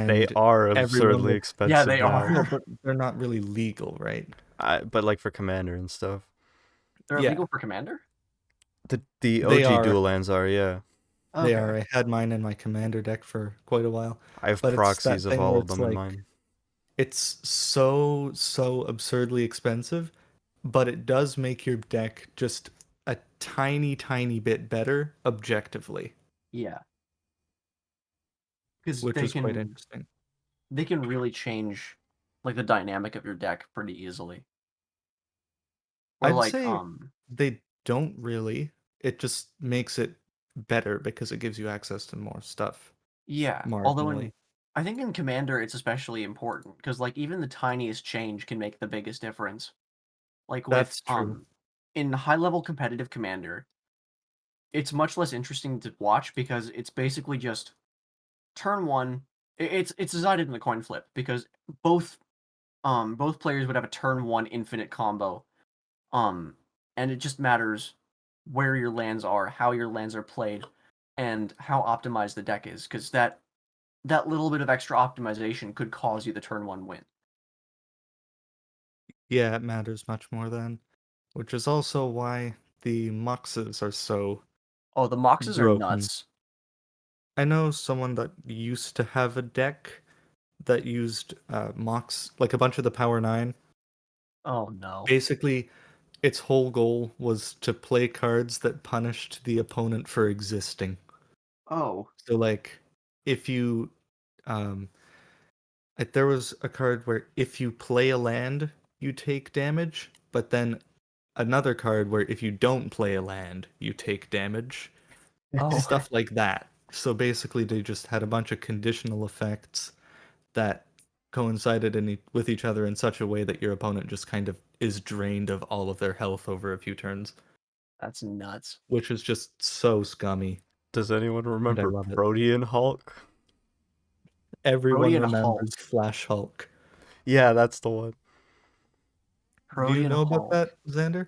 They and are everyone absurdly would. Yeah, expensive they now. No, are. but they're not really legal, right? But like for Commander and stuff. They're Yeah, illegal for Commander? The they OG are. dual lands are, yeah. They Okay. are. I had mine in my commander deck for quite a while, I have but it's proxies that of thing all where of it's them in like mine. it's so absurdly expensive, but it does make your deck just a tiny bit better objectively, Yeah, because which is quite interesting. they can really change like the dynamic of your deck pretty easily. Or I'd like say they don't really. It just makes it better because it gives you access to more stuff yeah, although in marginally. I think in Commander it's especially important because like even the tiniest change can make the biggest difference. Like with That's true. in high level competitive Commander, it's much less interesting to watch because it's basically just turn one. It's decided in the coin flip because both both players would have a turn one infinite combo. Um, and it just matters where your lands are, how your lands are played, and how optimized the deck is, because that little bit of extra optimization could cause you the turn one win. Yeah, it matters much more then, which is also why the muxes are so Oh, the Moxes are broken. nuts. I know someone that used to have a deck that used Mox, like a bunch of the Power 9. Oh no. Basically, its whole goal was to play cards that punished the opponent for existing. Oh. So, like, if you, um, like, there was a card where if you play a land, you take damage, but then another card where if you don't play a land, you take damage. Oh, stuff like that. So basically, they just had a bunch of conditional effects that coincided with each other in such a way that your opponent just kind of is drained of all of their health over a few turns, that's nuts. which is just so scummy, Does anyone and I remember love it. Protean Hulk? Everyone Protean Hulk. remembers Flash Hulk. Yeah, that's the one. Do you Protean know about Hulk. that, Xander?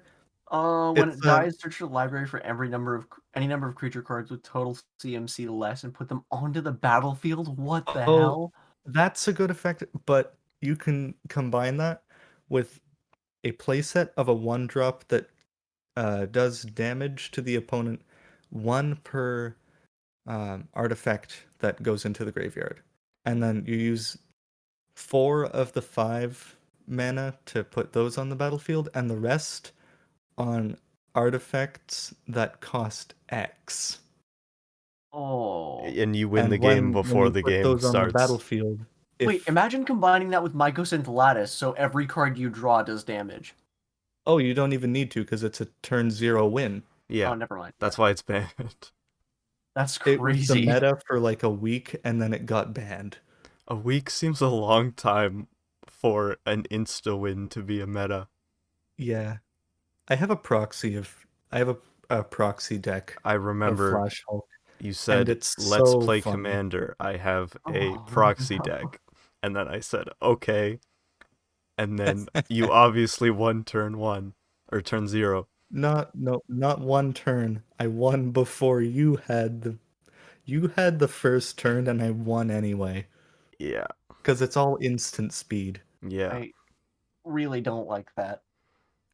When It's it dies, search the library for any number of creature cards with total CMC less and put them onto the battlefield. What the oh, hell? that's a good effect, but you can combine that with a playset of a one drop that does damage to the opponent, one per artifact that goes into the graveyard. And then you use 4 of the 5 mana to put those on the battlefield, and the rest on artifacts that cost X. Oh. And you win the And game when before you the put game those on the starts. battlefield, Wait, if imagine combining that with Mycosynth Lattice, so every card you draw does damage. oh, you don't even need to because it's a turn 0 win. Oh, Yeah, never mind. that's why it's banned. That's It was the crazy. meta for like a week and then it got banned. A week seems a long time for an insta win to be a meta. Yeah. I have a proxy deck I of remember Flash Hulk, you and said, it's let's so play funny. Commander. I have a Oh proxy no. deck. And then I said, okay. And then you obviously won turn 1 or turn 0. Not one turn. I won before you had the first turn and I won anyway. Yeah, Because it's all instant speed. yeah. I really don't like that.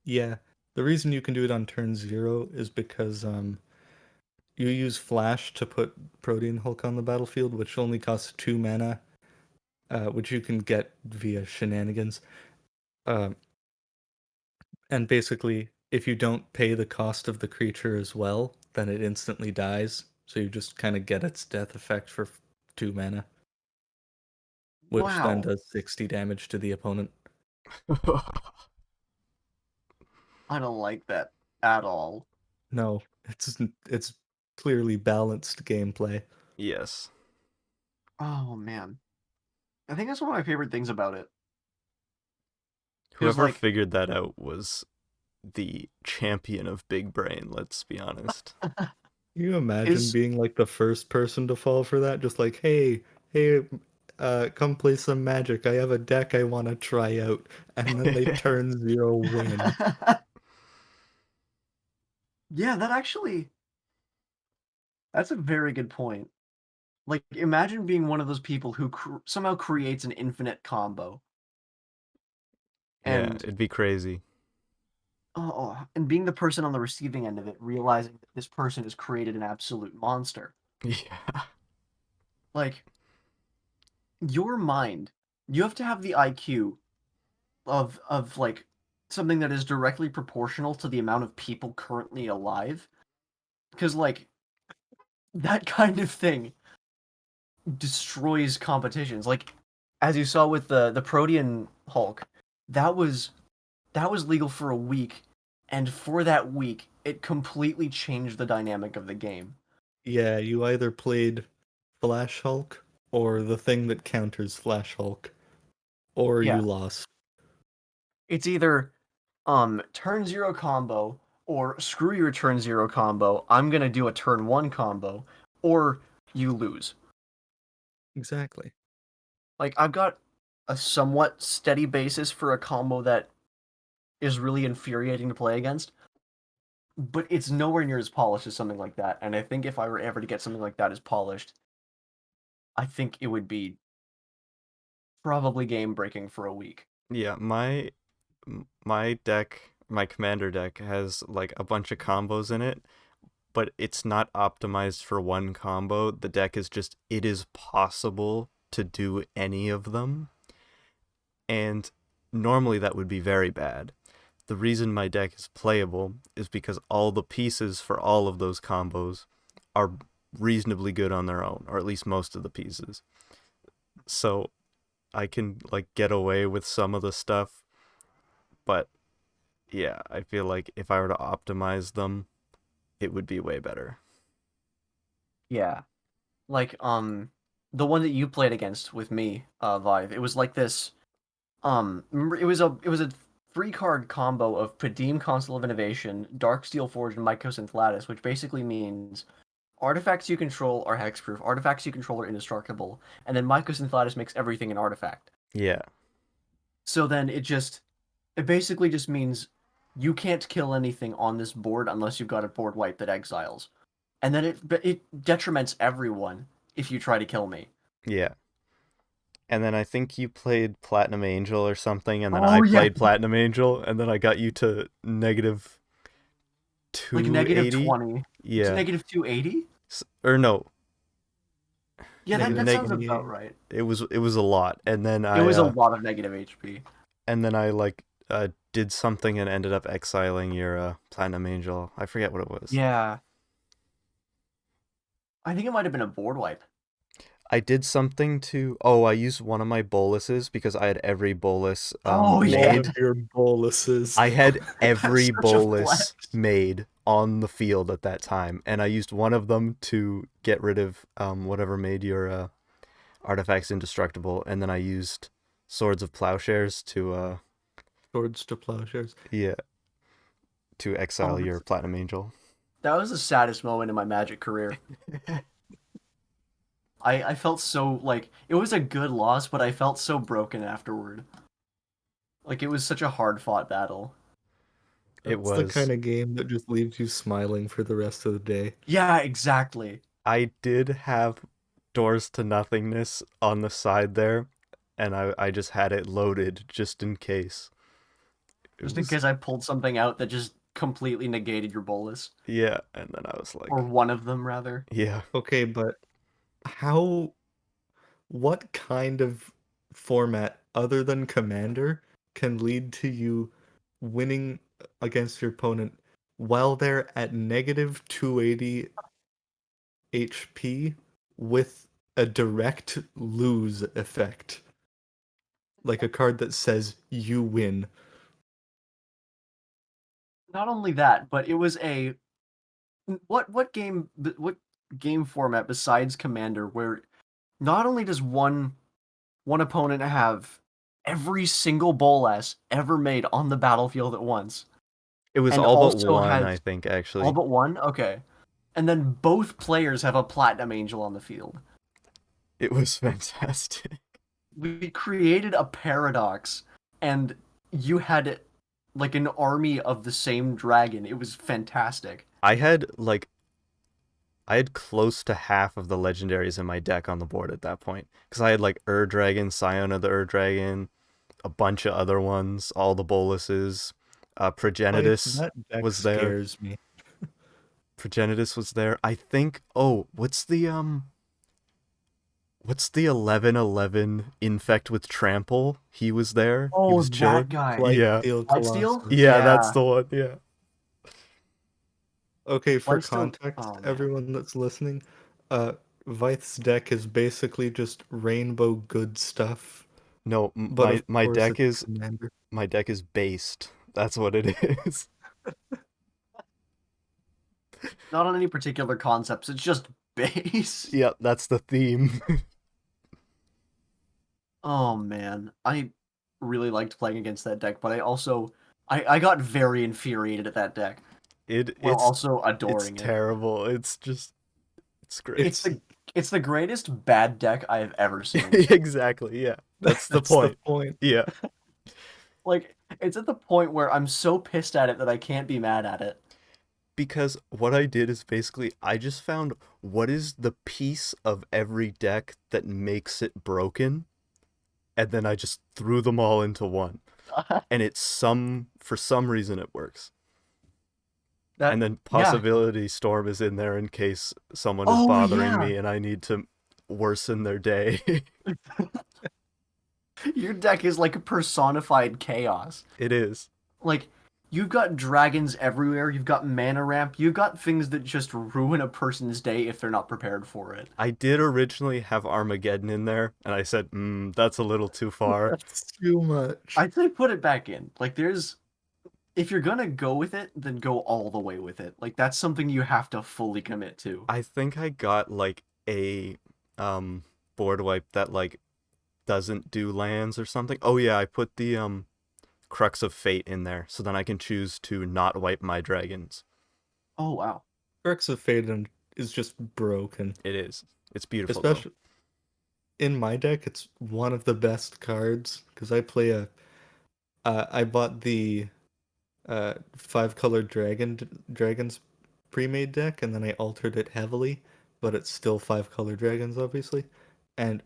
Yeah. The reason you can do it on turn 0 is because you use Flash to put Protean Hulk on the battlefield, which only costs 2 mana, which you can get via shenanigans. Um, and basically, if you don't pay the cost of the creature as well, then it instantly dies. So you just kind of get its death effect for 2 mana, which then Wow. does 60 damage to the opponent. I don't like that at all. No, it's clearly balanced gameplay. Yes. Oh man. I think that's one of my favorite things about it. Because Whoever like figured that out was the champion of big brain, let's be honest. Can you imagine is being like the first person to fall for that? Just like, hey, come play some Magic. I have a deck I want to try out, and then they turn 0 win. Yeah, that's a very good point. Like imagine being one of those people who somehow creates an infinite combo Yeah, and it'd be crazy. and being the person on the receiving end of it, realizing that this person has created an absolute monster. Yeah. Like your mind, you have to have the IQ of like something that is directly proportional to the amount of people currently alive. Because like that kind of thing destroys competitions. Like as you saw with the Protean Hulk, that was legal for a week, and for that week, it completely changed the dynamic of the game. Yeah, you either played Flash Hulk or the thing that counters Flash Hulk, or you Yeah, lost. it's either turn zero combo or screw your turn zero combo. I'm gonna do a turn one combo, or you lose. Exactly. Like I've got a somewhat steady basis for a combo that is really infuriating to play against, but it's nowhere near as polished as something like that. And I think if I were ever to get something like that as polished, I think it would be probably game breaking for a week. Yeah, my deck, my commander deck has like a bunch of combos in it, but it's not optimized for one combo. The deck is just it is possible to do any of them, and normally that would be very bad. The reason my deck is playable is because all the pieces for all of those combos are reasonably good on their own, or at least most of the pieces. So I can like get away with some of the stuff, but yeah, I feel like if I were to optimize them, it would be way better. Yeah. Like, the one that you played against with me, Vive, it was like this, remember, it was a 3-card combo of Padim Console of Innovation, Darksteel Forge, and Mycosynth Lattice, which basically means artifacts you control are hexproof, artifacts you control are indestructible, and then Mycosynth Lattice makes everything an artifact. Yeah. So then it basically just means you can't kill anything on this board unless you've got a board wipe that exiles. And then it detriments everyone if you try to kill me. Yeah. And then I think you played Platinum Angel or something, and then I Oh yeah, played Platinum Angel, and then I got you to negative like negative 280. 20 to Yeah. negative 280. Or no, Yeah, that, Negative that sounds neg about 28. right. it was a lot. And then It was a lot of negative HP. like did something and ended up exiling your Platinum Angel. I forget what it was. Yeah, I think it might have been a board wipe. I did something to I used one of my boluses because I had every bolus Oh yeah, One made. of your boluses. I had that's every such a flex. bolus made on the field at that time, and I used one of them to get rid of whatever made your artifacts indestructible, and then I used Swords of Plowshares to Swords to plowshares. yeah, to Oh, exile your Platinum Angel. that was the saddest moment in my Magic career. I felt so like it was a good loss, but I felt so broken afterward. Like it was such a hard fought battle. It That's the was. kind of game that just leaves you smiling for the rest of the day. Yeah, exactly. I did have Doors to Nothingness on the side there, and I just had it loaded just in case. It Just in was case I pulled something out that just completely negated your bolus. yeah, and then I was Or like, one of them, rather. yeah, Okay, but how what kind of format other than Commander can lead to you winning against your opponent while they're at negative 280 HP with a direct lose effect? Like a card that says you win. Not only that, but it was a what game format besides Commander where not only does one opponent have every single bolas ever made on the battlefield at once, it was and all but also one, has I think, all actually. but one? Okay. And then both players have a Platinum Angel on the field. It was fantastic. We created a paradox, and you had like an army of the same dragon. It was fantastic. I had close to half of the legendaries in my deck on the board at that point because I had like Dragon, Scion of the Dragon, a bunch of other ones, all the boluses. Like, Progenitus that deck was there. scares me. Progenitus was there. I think. Oh, what's the 11/11 infect with trample? He was there. He Oh, was that chilling. guy. Yeah. Lightsteel Lightsteel? Colossus. Yeah, that's Yeah. the one. Yeah. Okay, for Lightsteel. context, Oh man. everyone that's listening, uh, Vyth's deck is basically just rainbow good stuff, No, but of my course deck it's is Commander. based. That's what it is. Not on any particular concepts. It's just base. Yeah, that's the theme. Oh man. I really liked playing against that deck, but I got very infuriated at that deck It while it's also it's adoring it. terrible. It's just it's great. It's It's the greatest bad deck I have ever seen. Exactly. Yeah. That's the that's the point. point. Yeah. Like it's at the point where I'm so pissed at it that I can't be mad at it. Because what I did is basically I just found what is the piece of every deck that makes it broken, and then I just threw them all into one. And for some reason it works. That And then yeah. possibility storm is in there in case someone is Oh bothering yeah. me and I need to worsen their day. Your deck is like personified chaos. It is. Like you've got dragons everywhere, you've got mana ramp, you've got things that just ruin a person's day if they're not prepared for it. I did originally have Armageddon in there, and I said, that's a little too far. That's too much. I'd say put it back in. Like there's if you're gonna go with it, then go all the way with it. Like that's something you have to fully commit to. I think I got like a um board wipe that like doesn't do lands or something. Oh yeah, I put the Crux of Fate in there so then I can choose to not wipe my dragons. Oh wow. Rex of Faden is just broken. It is. It's beautiful though. Especially in my deck, it's one of the best cards because I play a. I bought the 5 color dragons pre-made deck, and then I altered it heavily, but it's still 5 color dragons, obviously, and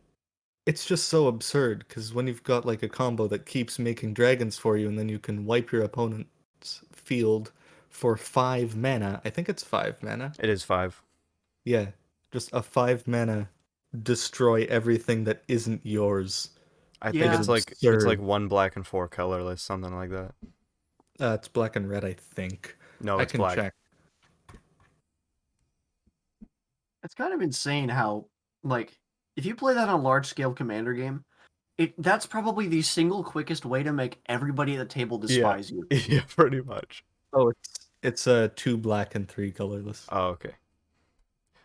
it's just so absurd because when you've got like a combo that keeps making dragons for you, and then you can wipe your opponent's field for 5 mana. I think it's 5 mana. It is 5. Yeah, just a 5 mana destroy everything that isn't yours I think is Yeah. it's like absurd. 1 black and 4 colorless, something like that. It's black and red, I think. No, I it's can black. check. It's kind of insane how, like, if you play that on a large scale commander game, that's probably the single quickest way to make everybody at the table Yeah. despise you. Yeah, pretty much. Oh, it's 2 black and 3 colorless. Oh, okay.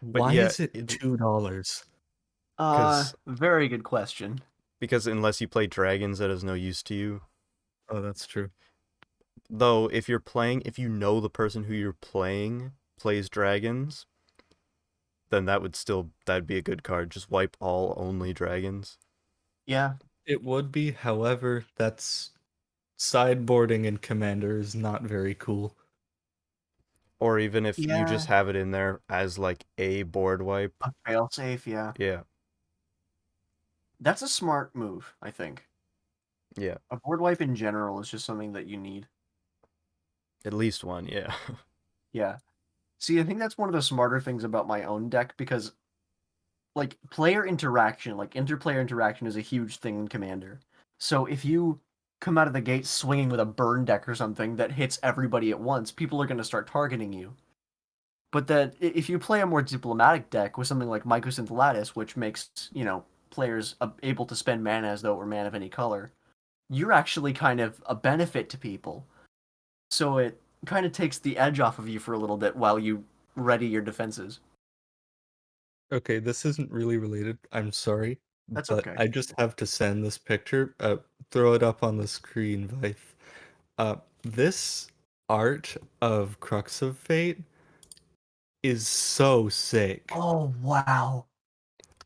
But Why yeah, is it $2? because Very good question. unless you play dragons, that is no use to you. Oh, that's true. Though, if you know the person who you're playing plays dragons, then that'd be a good card. Just wipe all only dragons. Yeah. It would be, however, that's sideboarding in Commander is not very cool. Or even if you Yeah. just have it in there as like a board wipe. A failsafe, yeah. Yeah. That's a smart move, I think. Yeah. A board wipe in general is just something that you need. At least one, yeah. Yeah. See, I think that's one of the smarter things about my own deck because, like, player interaction, like, interplayer interaction is a huge thing in Commander. So if you come out of the gate swinging with a burn deck or something that hits everybody at once, people are going to start targeting you. But then if you play a more diplomatic deck with something like Mycosynth Lattice, which makes, players able to spend mana as though it were mana of any color, you're actually kind of a benefit to people. So it kind of takes the edge off of you for a little bit while you ready your defenses. Okay, this isn't really related. I'm sorry, That's but okay. I just have to send this picture. Throw it up on the screen, Vith. This art of Crux of Fate is so sick. Oh, wow.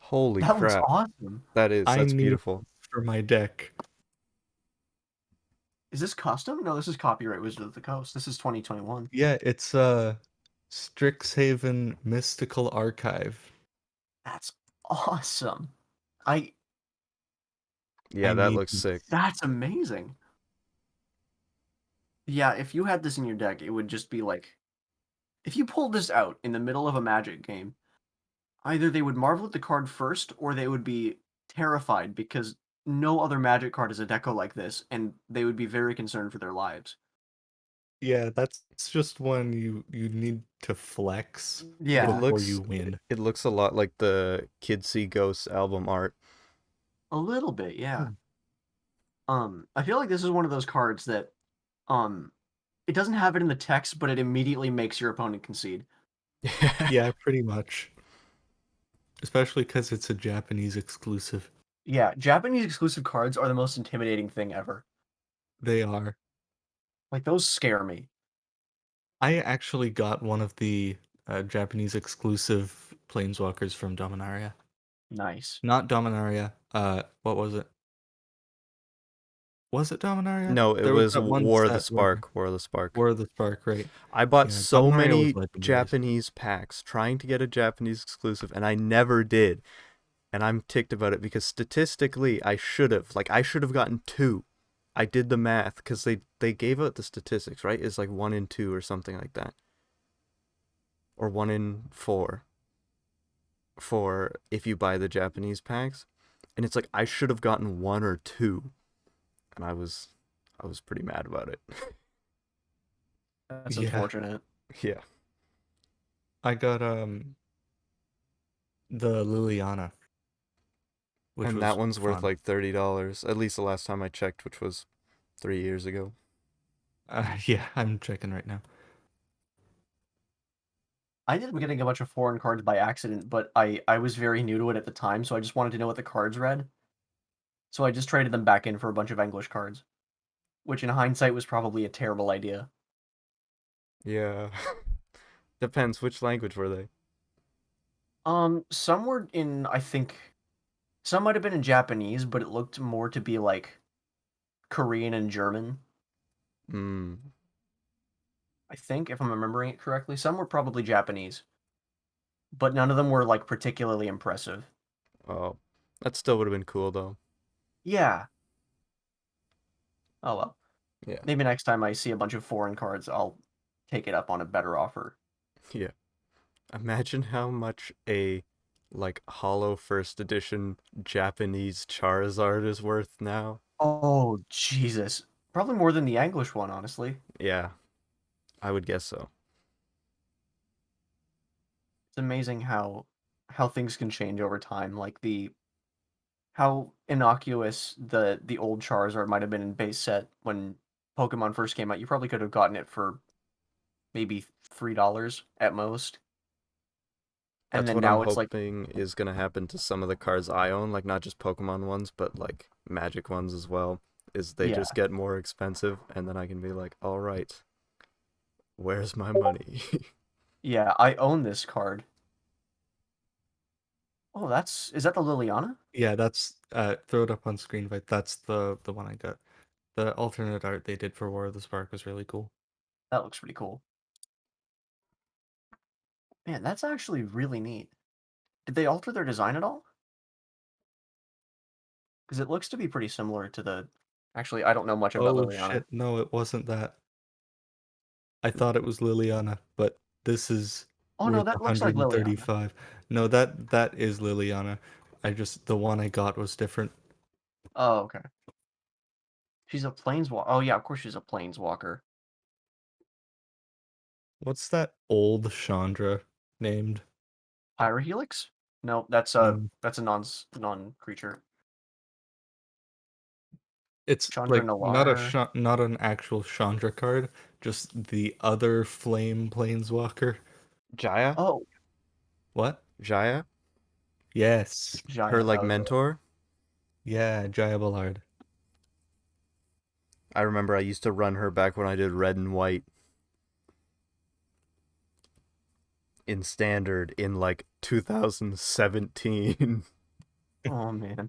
Holy That looks crap. awesome. I That's need beautiful. this for my deck. Is this custom? No, this is copyright Wizard of the Coast. This is 2021. Yeah, it's Strixhaven Mystical Archive. That's awesome. I Yeah, I that need looks this. sick. That's amazing. Yeah, if you had this in your deck, it would just be like if you pulled this out in the middle of a Magic game, either they would marvel at the card first or they would be terrified because no other Magic card is a deco like this and they would be very concerned for their lives. Yeah, that's just when you need to flex It Yeah, before looks you win. it looks a lot like the Kids See Ghosts album art. a little bit, yeah. Hmm. I feel like this is one of those cards that um it doesn't have it in the text, but it immediately makes your opponent concede. Yeah, pretty much. Especially because it's a Japanese exclusive. Yeah, Japanese exclusive cards are the most intimidating thing ever. They are. Like those scare me. I actually got one of the Japanese exclusive planeswalkers from Dominaria. Nice. Not Dominaria. What was it? Was it Dominaria? No, it There was was that one War of the set where Spark. War of the Spark. War of the Spark, right? I bought Yeah, so Dominaria was many legendary. Japanese packs trying to get a Japanese exclusive, and I never did. And I'm ticked about it because statistically, I should have. Like, I should have gotten 2. I did the math because they gave out the statistics, right? It's like 1 in 2 or something like that, or 1 in 4 for if you buy the Japanese packs. And it's like I should have gotten 1 or 2, and I was pretty mad about it. That's Yeah, unfortunate. Yeah. I got the Liliana, which And was that one's worth fun. like $30, at least the last time I checked, which was 3 years ago. Yeah, I'm checking right now. I ended up getting a bunch of foreign cards by accident, but I was very new to it at the time, so I just wanted to know what the cards read. So I just traded them back in for a bunch of English cards, which in hindsight was probably a terrible idea. Yeah. Depends which language were they. Some were in, I think, some might have been in Japanese, but it looked more to be like Korean and German, Hmm. I think, if I'm remembering it correctly. Some were probably Japanese, but none of them were like particularly impressive. Oh, that still would have been cool though. Yeah. Oh well. Yeah. Maybe next time I see a bunch of foreign cards, I'll take it up on a better offer. Yeah. Imagine how much a like hollow first edition Japanese Charizard is worth now. Oh, Jesus. Probably more than the English one, honestly. Yeah, I would guess so. It's amazing how things can change over time. Like the how innocuous the old Charizard might have been in base set when Pokemon first came out. You probably could have gotten it for maybe $3 at most. And That's then what I'm now it's like, hoping is gonna happen to some of the cards I own, like not just Pokemon ones, but like Magic ones as well. Is they yeah, just get more expensive, and then I can be like, all right, where's my money? yeah, I own this card. Oh, is that the Liliana? Yeah, that's throw it up on screen, but that's the one I got. The alternate art they did for War of the Spark was really cool. That looks pretty cool. Man, that's actually really neat. Did they alter their design at all? Because it looks to be pretty similar to the. Actually, I don't know much about Oh Liliana. shit, no, it wasn't that. I thought it was Liliana, but this is Oh no, worth that looks like Liliana. 135. No, that is Liliana. The one I got was different. Oh, okay. She's a planeswalker. Oh yeah, of course she's a planeswalker. What's that old Chandra named? Pyrohelix? No, No. that's a non creature. It's Chandra like Noir. not an actual Chandra card, just the other flame planeswalker. Jaya? Oh, What? Jaya? Yes. Her Jaya. like That was it. mentor? Yeah, Jaya Ballard. I remember I used to run her back when I did red and white in standard in like 2017. Oh man,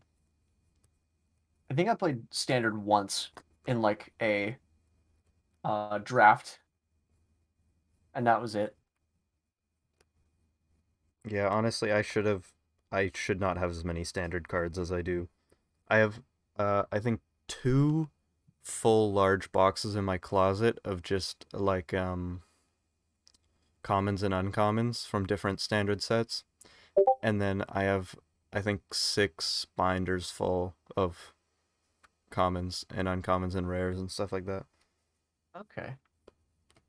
I think I played standard once in like a draft, and that was it. Yeah, honestly, I should not have as many standard cards as I do. I have I think two full large boxes in my closet of just like commons and uncommons from different standard sets. And then I have I think six binders full of commons and uncommons and rares and stuff like that. Okay.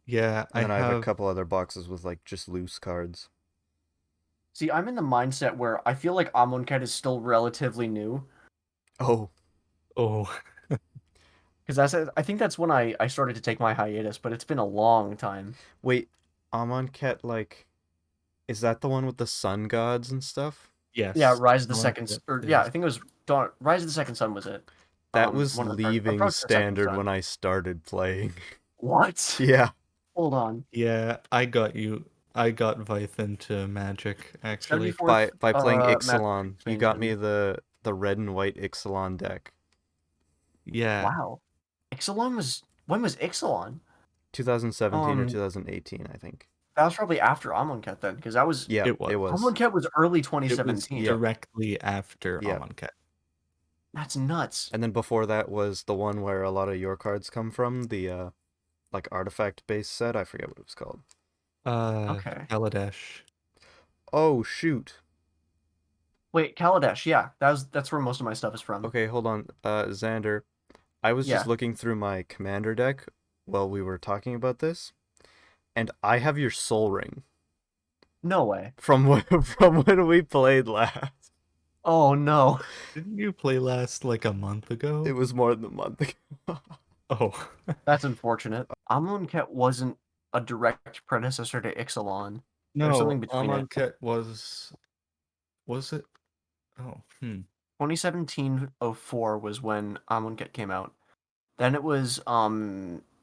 Yeah, And I then I have a have. couple other boxes with like just loose cards. See, I'm in the mindset where I feel like Amonkhet is still relatively new Oh, Oh, because I think that's when I started to take my hiatus, but it's been a long time. wait, Amonkhet like is that the one with the sun gods and stuff? Yeah, yes. Rise of the I like Second, it. or It yeah, is. I think it was Dawn. Rise of the Second Sun was it? That was One of the cards. leaving Approach the Second standard when Sun. I started playing. What? Yeah. Hold on. Yeah, I got you. I got Vyth into Magic actually. 74th By playing Magic Ixalan, you got me expansion. the red and white Ixalan deck. Yeah, Wow. Ixalan was when was Ixalan? 2017 or Um, 2018, I think. that was probably after Amonkhet then, because that was Yeah, it it was. was. Amonkhet was early It was 2017. Yep. directly after Yep. Amonkhet. That's nuts. And then before that was the one where a lot of your cards come from, the like artifact based set. I forget what it was called. Okay. Kaladesh. Oh shoot. Wait, Kaladesh, yeah. That's where most of my stuff is from. Okay, hold on. Xander, I was just Yeah. looking through my commander deck while we were talking about this, and I have your soul ring No way. from from when we played last. Oh no. Didn't you play last like a month It ago? was more than a month ago. Oh. That's unfortunate. Amonkhet wasn't a direct predecessor to Ixalan. There's No, something between it. Amonkhet was it? Oh, 2017-04 was when Amonkhet came out. Then it was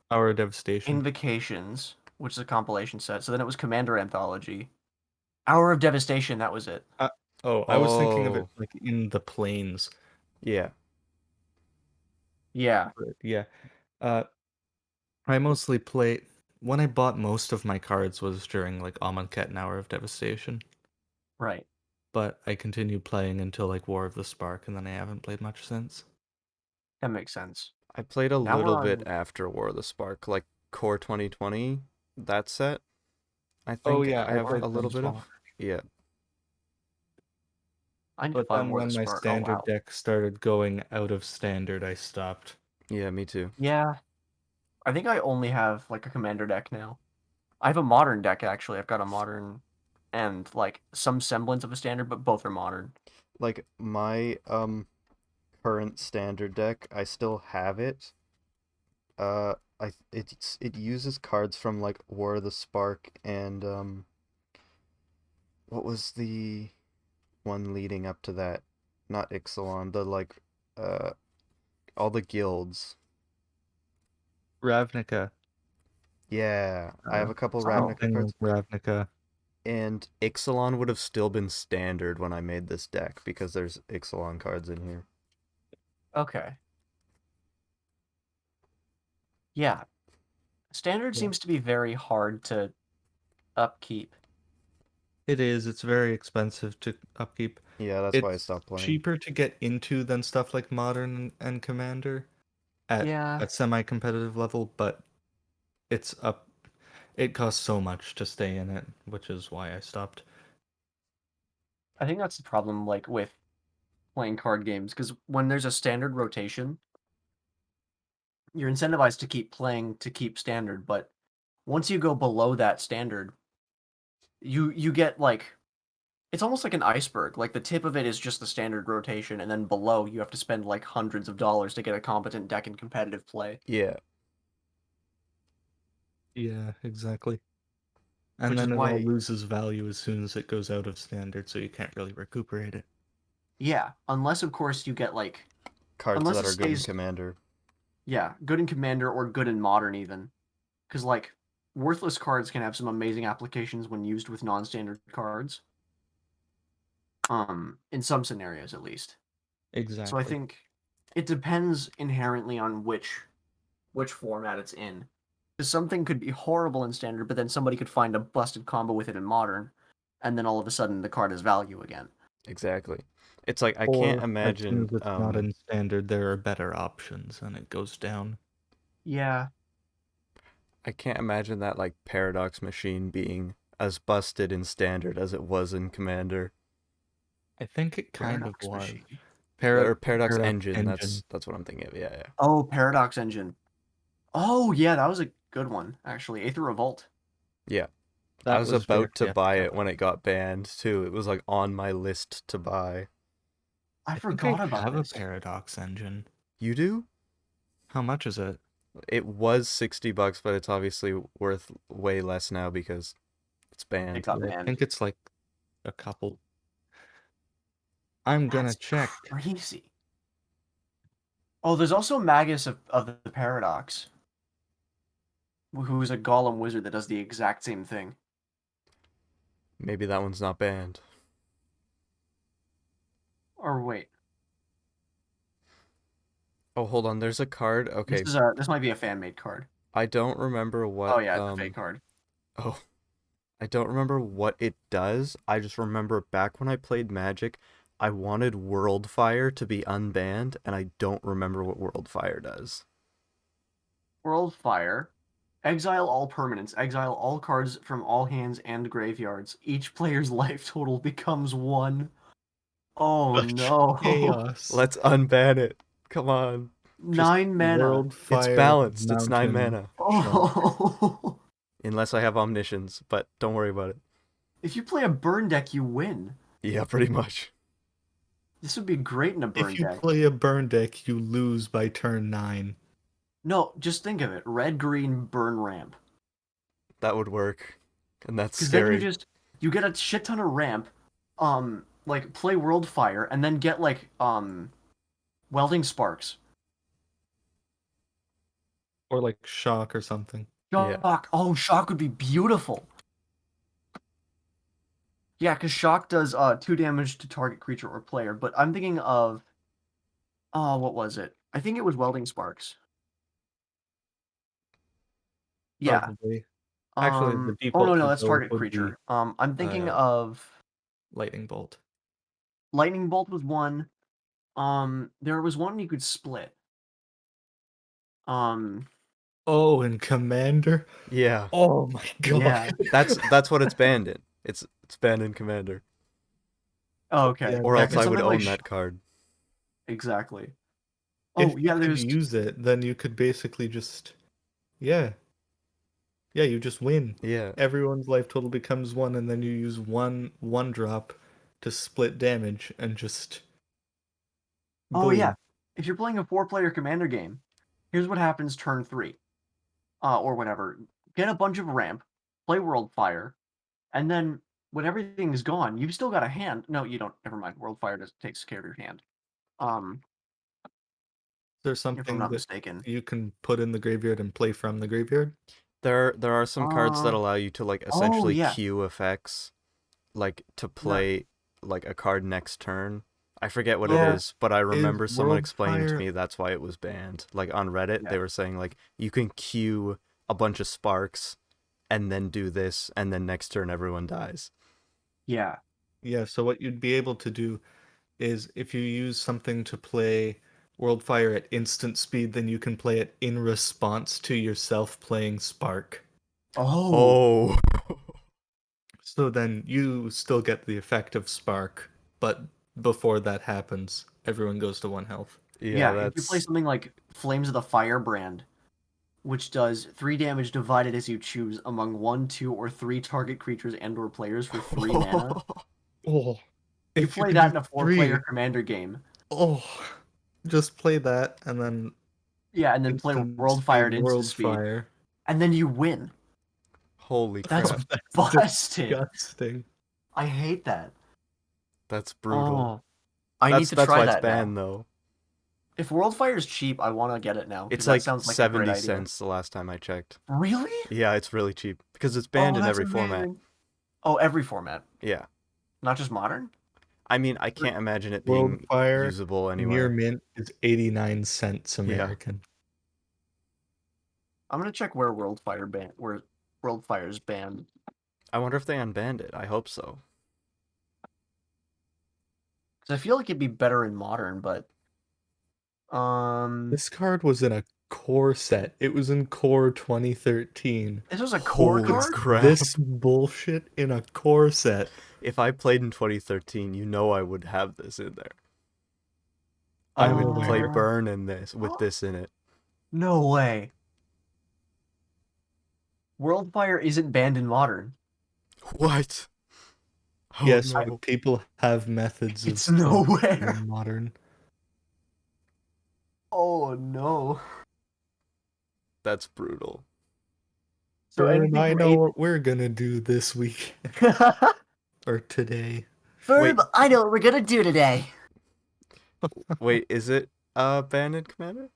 Hour of Devastation. Invocations, which is a compilation set. So then it was Commander Anthology. Hour of Devastation, that was it. I was thinking of it Oh, like in the planes. yeah. Yeah, But yeah. Uh, I mostly play when I bought most of my cards was during like Amonkhet and Hour of Devastation. right. But I continued playing until like War of the Spark, and then I haven't played much since. That makes sense. I played a Now little we're bit on. after War of the Spark, like Core 2020, that set. I Oh think yeah, I I have played a that little as bit of. well. Yeah, I need to But find then War of the when my Spark. Oh standard wow. deck started going out of standard, I stopped. yeah, me too. Yeah, I think I only have like a commander deck now. I have a modern deck actually. I've got a modern and like some semblance of a standard, but both are modern. Like my current standard deck, I still have it. It uses cards from like War of the Spark and what was the one leading up to that? Not Ixalan, the like uh all the guilds. Ravnica, Yeah, I have a couple Oh, Ravnica something cards, Ravnica. and Ixalan would have still been standard when I made this deck because there's Ixalan cards in here. okay. Yeah, standard Yeah. seems to be very hard to upkeep. It is. It's very expensive to upkeep. Yeah, that's why I It's stopped playing. cheaper to get into than stuff like Modern and Commander at Yeah, semi-competitive level, but it's up. It costs so much to stay in it, which is why I stopped. I think that's the problem like with playing card games because when there's a standard rotation, you're incentivized to keep playing to keep standard, but once you go below that standard, you get like it's almost like an iceberg. Like the tip of it is just the standard rotation, and then below you have to spend like hundreds of dollars to get a competent deck in competitive play, Yeah, Yeah, exactly. And which is then it all why, loses value as soon as it goes out of standard, so you can't really recuperate it. yeah, unless of course you get like cards unless that it are good in stays Commander. yeah, good in commander or good in modern even. Cuz like worthless cards can have some amazing applications when used with non-standard cards. In some scenarios at least. So I Exactly. think it depends inherently on which format it's in. Because something could be horrible in standard, but then somebody could find a busted combo with it in modern, and then all of a sudden the card has value again. Exactly. It's like I can't Or as soon imagine as it's not in standard, there are better options, and it goes down. Yeah, that like Paradox Machine being as busted in Standard as it was in Commander. I think it kind of Paradox was. Machine. Or Paradox Paradox Engine, Engine. that's what I'm thinking of. Yeah, yeah. Oh, Paradox Engine. Oh yeah, that was a good one actually. Aether Revolt. Yeah. I That was was about to directly buy after it when it got banned too. It was like on my list to buy. I I think I forgot about have a this. Paradox Engine. You do? How much is it? It was $60, but it's obviously worth way less now because it's It banned. got Yeah, I banned. think it's like a couple. I'm gonna That's check. crazy. Oh, there's also Magus of the Paradox, who's a Golem wizard that does the exact same thing. Maybe that one's not banned. Or wait, Oh, hold on. There's a card. Okay, this might be a fan made card. I don't remember Oh what yeah, it's a fake card. oh, I don't remember what it does. I just remember back when I played Magic, I wanted Worldfire to be unbanned, and I don't remember what Worldfire does. World Fire. Exile all permanents. Exile all cards from all hands and graveyards. Each player's life total becomes one. Oh Such no. chaos. Let's unban it. Come on. Just 9 mana. World it's Fire balanced. It's 9 Mountain mana. Chunk. Oh. Unless I have Omniscience, but don't worry about it. If you play a burn deck, you win. Yeah, pretty much. This would be great in a If burn you deck. play a burn deck, you lose by turn 9. No, just think of it. Red, green, burn ramp. That would work, and that's Because then scary. you get a shit ton of ramp, like play World Fire, and then get like welding sparks. Or like shock or something. Yeah. Shock. Oh, shock would be beautiful. Yeah, because shock does 2 damage to target creature or player. But I'm thinking of what was it? I think it was welding sparks. Yeah. Probably. Actually, the Oh no, default no, to that's go target would be creature. I'm thinking uh of lightning bolt. lightning bolt was one. There was one you could split. Um, Oh, and commander. Yeah. Oh my god. yeah. That's what it's banned in. It's banned in Commander. Oh, Yeah, okay. Or Yeah, else because I would something like own that card. exactly. if Oh you yeah, could there's use it, then you could basically just yeah. Yeah, you just win. Yeah. Everyone's life total becomes 1 and then you use one drop to split damage and just oh yeah. boom. If you're playing a 4-player commander game, here's what happens turn 3. Or whatever. Get a bunch of ramp, play World Fire, and then when everything is gone, you've still got a hand. No, you don't. Never mind. World Fire takes care of your hand. Um, There's if I'm something not that mistaken. you can put in the graveyard and play from the graveyard. There are some cards that Uh, allow you to like oh essentially yeah. queue effects, like to No, play like a card next turn. I forget what it yeah, is, but I Is remember someone World explaining to Fire me that's why it was banned. Like on Reddit, yeah, they were saying like you can queue a bunch of sparks and then do this and then next turn everyone dies. yeah. Yeah, so what you'd be able to do is if you use something to play Worldfire at instant speed, then you can play it in response to yourself playing Spark. Oh, Oh. So then you still get the effect of Spark, but before that happens, everyone goes to 1 health. Yeah, yeah. If you play that's something like Flames of the Firebrand, which does 3 damage divided as you choose among 1, 2, or 3 target creatures and/or players for 3 mana. Oh, You if you play can that do in a 4-player 3, commander game. oh, just play that and then Yeah, and then play instant World Fire speed, at instant speed, Worldfire. and then you win. holy That's crap. That's busted. disgusting. I hate that. That's brutal. Oh, I need to That's try why it's that now. banned though. If World Fire is cheap, I want to get it now because It's that like sounds like a great 70 idea. cents the last time I checked. Really? Yeah, it's really cheap because it's banned Oh, in that's every format. amazing. Oh, every format, Yeah. not just modern. I mean, I can't imagine it being Worldfire usable near anywhere. mint is 89 cents Yeah. American. I'm gonna check where World Fire is banned. I wonder if they unbanned it. I hope so. Because I feel like it'd be better in modern, but um, This card was in a core set. It was in core 2013. this was a core Holy card. crap. This bullshit in a core set. If I played in 2013, you know I would have this in there. I I'm would play aware. Burn in this with this in it. No way. World Fire isn't banned in modern. What? Oh Yes, no. but people have methods It's of nowhere. modern. Oh no. That's brutal. So Burn, anything I from know 8 what we're gonna do this week or today. Wait. Ferb, I know what we're gonna do today. Wait, is it banned in Commander?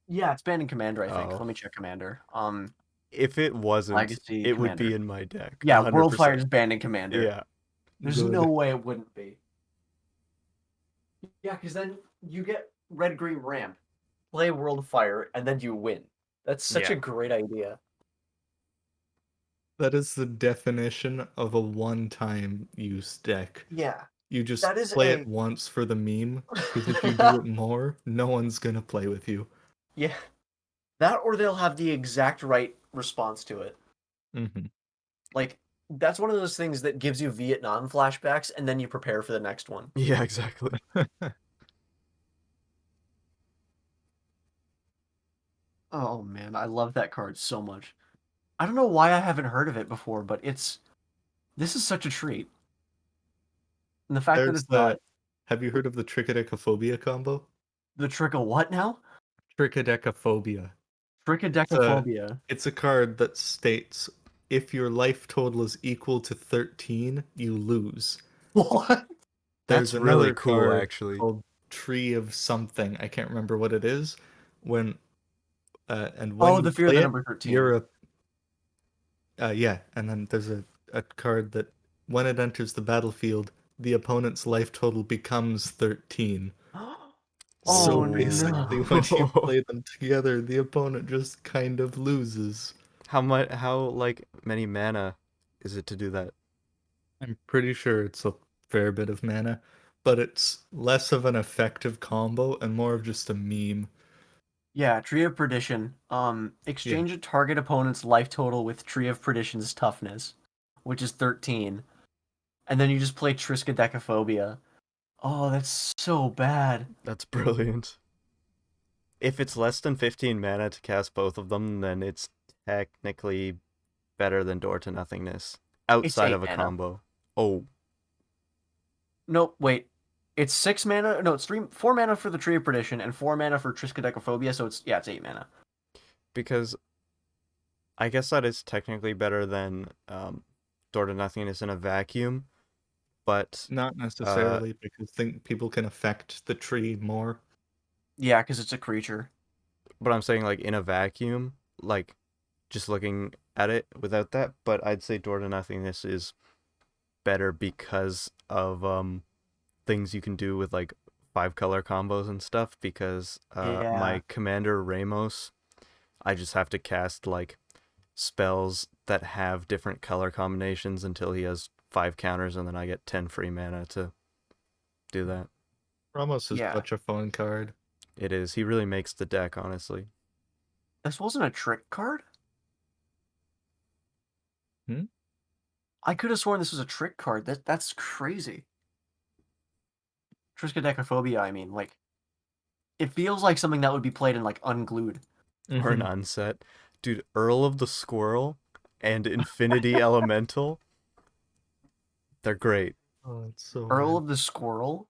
Yeah, it's banned in Commander, I think. Oh. Let me check Commander. If it wasn't, Legacy it would Commander. be in my deck. Yeah, World Fire 100%. is banned in Commander. Yeah. There's Good. no way it wouldn't be. Yeah, because then you get red green ramp, play World Fire, and then you win. That's such a Yeah. great idea. That is the definition of a one-time use deck. Yeah, You just that is play a it once for the meme, because if you do it more, no one's gonna play with you. yeah. That or they'll have the exact right response to it. Mm-hmm. Like that's one of those things that gives you Vietnam flashbacks, and then you prepare for the next one. Yeah, exactly. Oh man, I love that card so much. I don't know why I haven't heard of it before, but this is such a treat. And the fact that There's it's not the. Have you heard of the Trichodicophobia combo? the trick of what now? Trichodecaphobia. Trichodecaphobia. It's a card that states if your life total is equal to 13, you lose. What? There's That's really another cool, card actually. called Tree of something. I can't remember what it is. When when Oh, you the fear of play the it, number 13. you're yeah, and then there's a card that when it enters the battlefield, the opponent's life total becomes 13. So Oh basically, no. when you play them together, the opponent just kind of loses. How like many mana is it to do that? I'm pretty sure it's a fair bit of mana, but it's less of an effective combo and more of just a meme. Yeah, Tree of Perdition. Yeah. Exchange a target opponent's life total with Tree of Perdition's toughness, which is 13. And then you just play Triskaidekaphobia. Oh, that's so bad. That's brilliant. If it's less than 15 mana to cast both of them, then it's technically better than Door to Nothingness It's outside 8 of a mana. combo. Oh, Nope, wait. It's 6 mana. No, it's 4 mana for the Tree of Perdition and 4 mana for Triskaidekaphobia, so it's 8 mana. because I guess that is technically better than Door to Nothingness in a vacuum, but Not uh, necessarily because think people can affect the tree more. Yeah, because it's a creature. but I'm saying like in a vacuum, like just looking at it without that. But I'd say Door to Nothingness is better because of things you can do with like 5 color combos and stuff. Because Yeah. my commander Ramos, I just have to cast like spells that have different color combinations until he has 5 counters, and then I get 10 free mana to do that. Ramos is Yeah. such a fun card. It is. He really makes the deck, honestly. This wasn't a trick card? Hmm? I could have sworn this was a trick card. That's crazy. Triskaidekaphobia, I mean, like, it feels like something that would be played in, like, Unglued. Or an Mm-hmm. unset. Dude, Earl of the Squirrel and Infinity Elemental, they're great. Oh, it's so Earl good. of the Squirrel?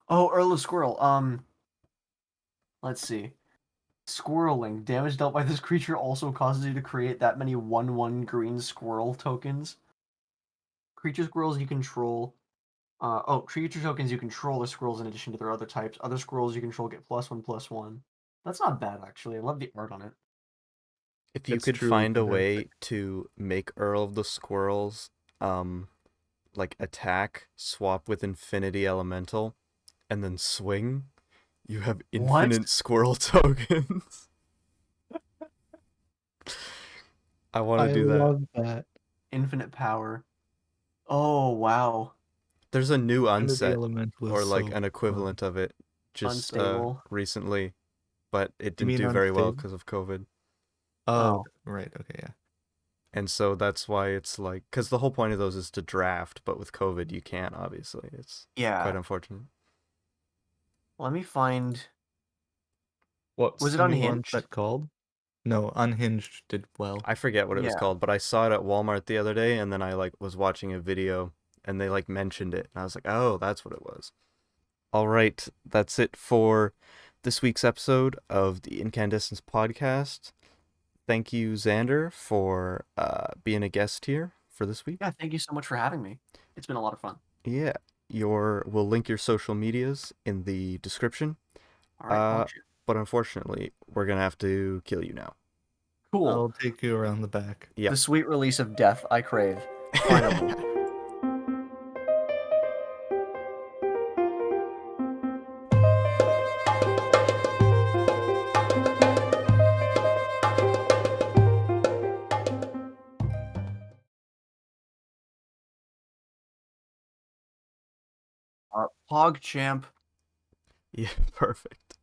Oh, Earl of Squirrel. Let's see. Squirreling. Damage dealt by this creature also causes you to create that many 1/1 green squirrel tokens. Creature squirrels you control. Creature tokens you control are squirrels in addition to their other types. Other squirrels you control get +1/+1. That's not bad, actually. I love the art on it. If you It's could truly find a fantastic. way to make Earl of the Squirrels um like attack, swap with Infinity Elemental, and then swing, you have What? infinite squirrel tokens. I want to I do that. love that. Infinite power. Oh, wow. There's a new Infinity unset Elemental is or like so an fun. equivalent of it just Unstable. recently, but it You didn't mean do very well unstable? because of COVID. Oh, Oh, right. Okay, yeah. And so that's why it's like, because the whole point of those is to draft, but with COVID, you can't, obviously. It's quite yeah. unfortunate. Let me find. What's Was it the new unhinged? onset called? No, Unhinged did well. I forget what it was Yeah. called, but I saw it at Walmart the other day, and then I like was watching a video and they like mentioned it, and I was like, oh, that's what it was. All right, that's it for this week's episode of the Incandescence podcast. Thank you, Xander, for being a guest here for this week. Yeah, thank you so much for having me. It's been a lot of fun. Yeah, we'll link your social medias in the description. All right, Uh, Pogship. but unfortunately, we're gonna have to kill you now. Cool. I'll take you around the back. The Yep. sweet release of death I crave. Finally. PogChamp. Yeah, perfect.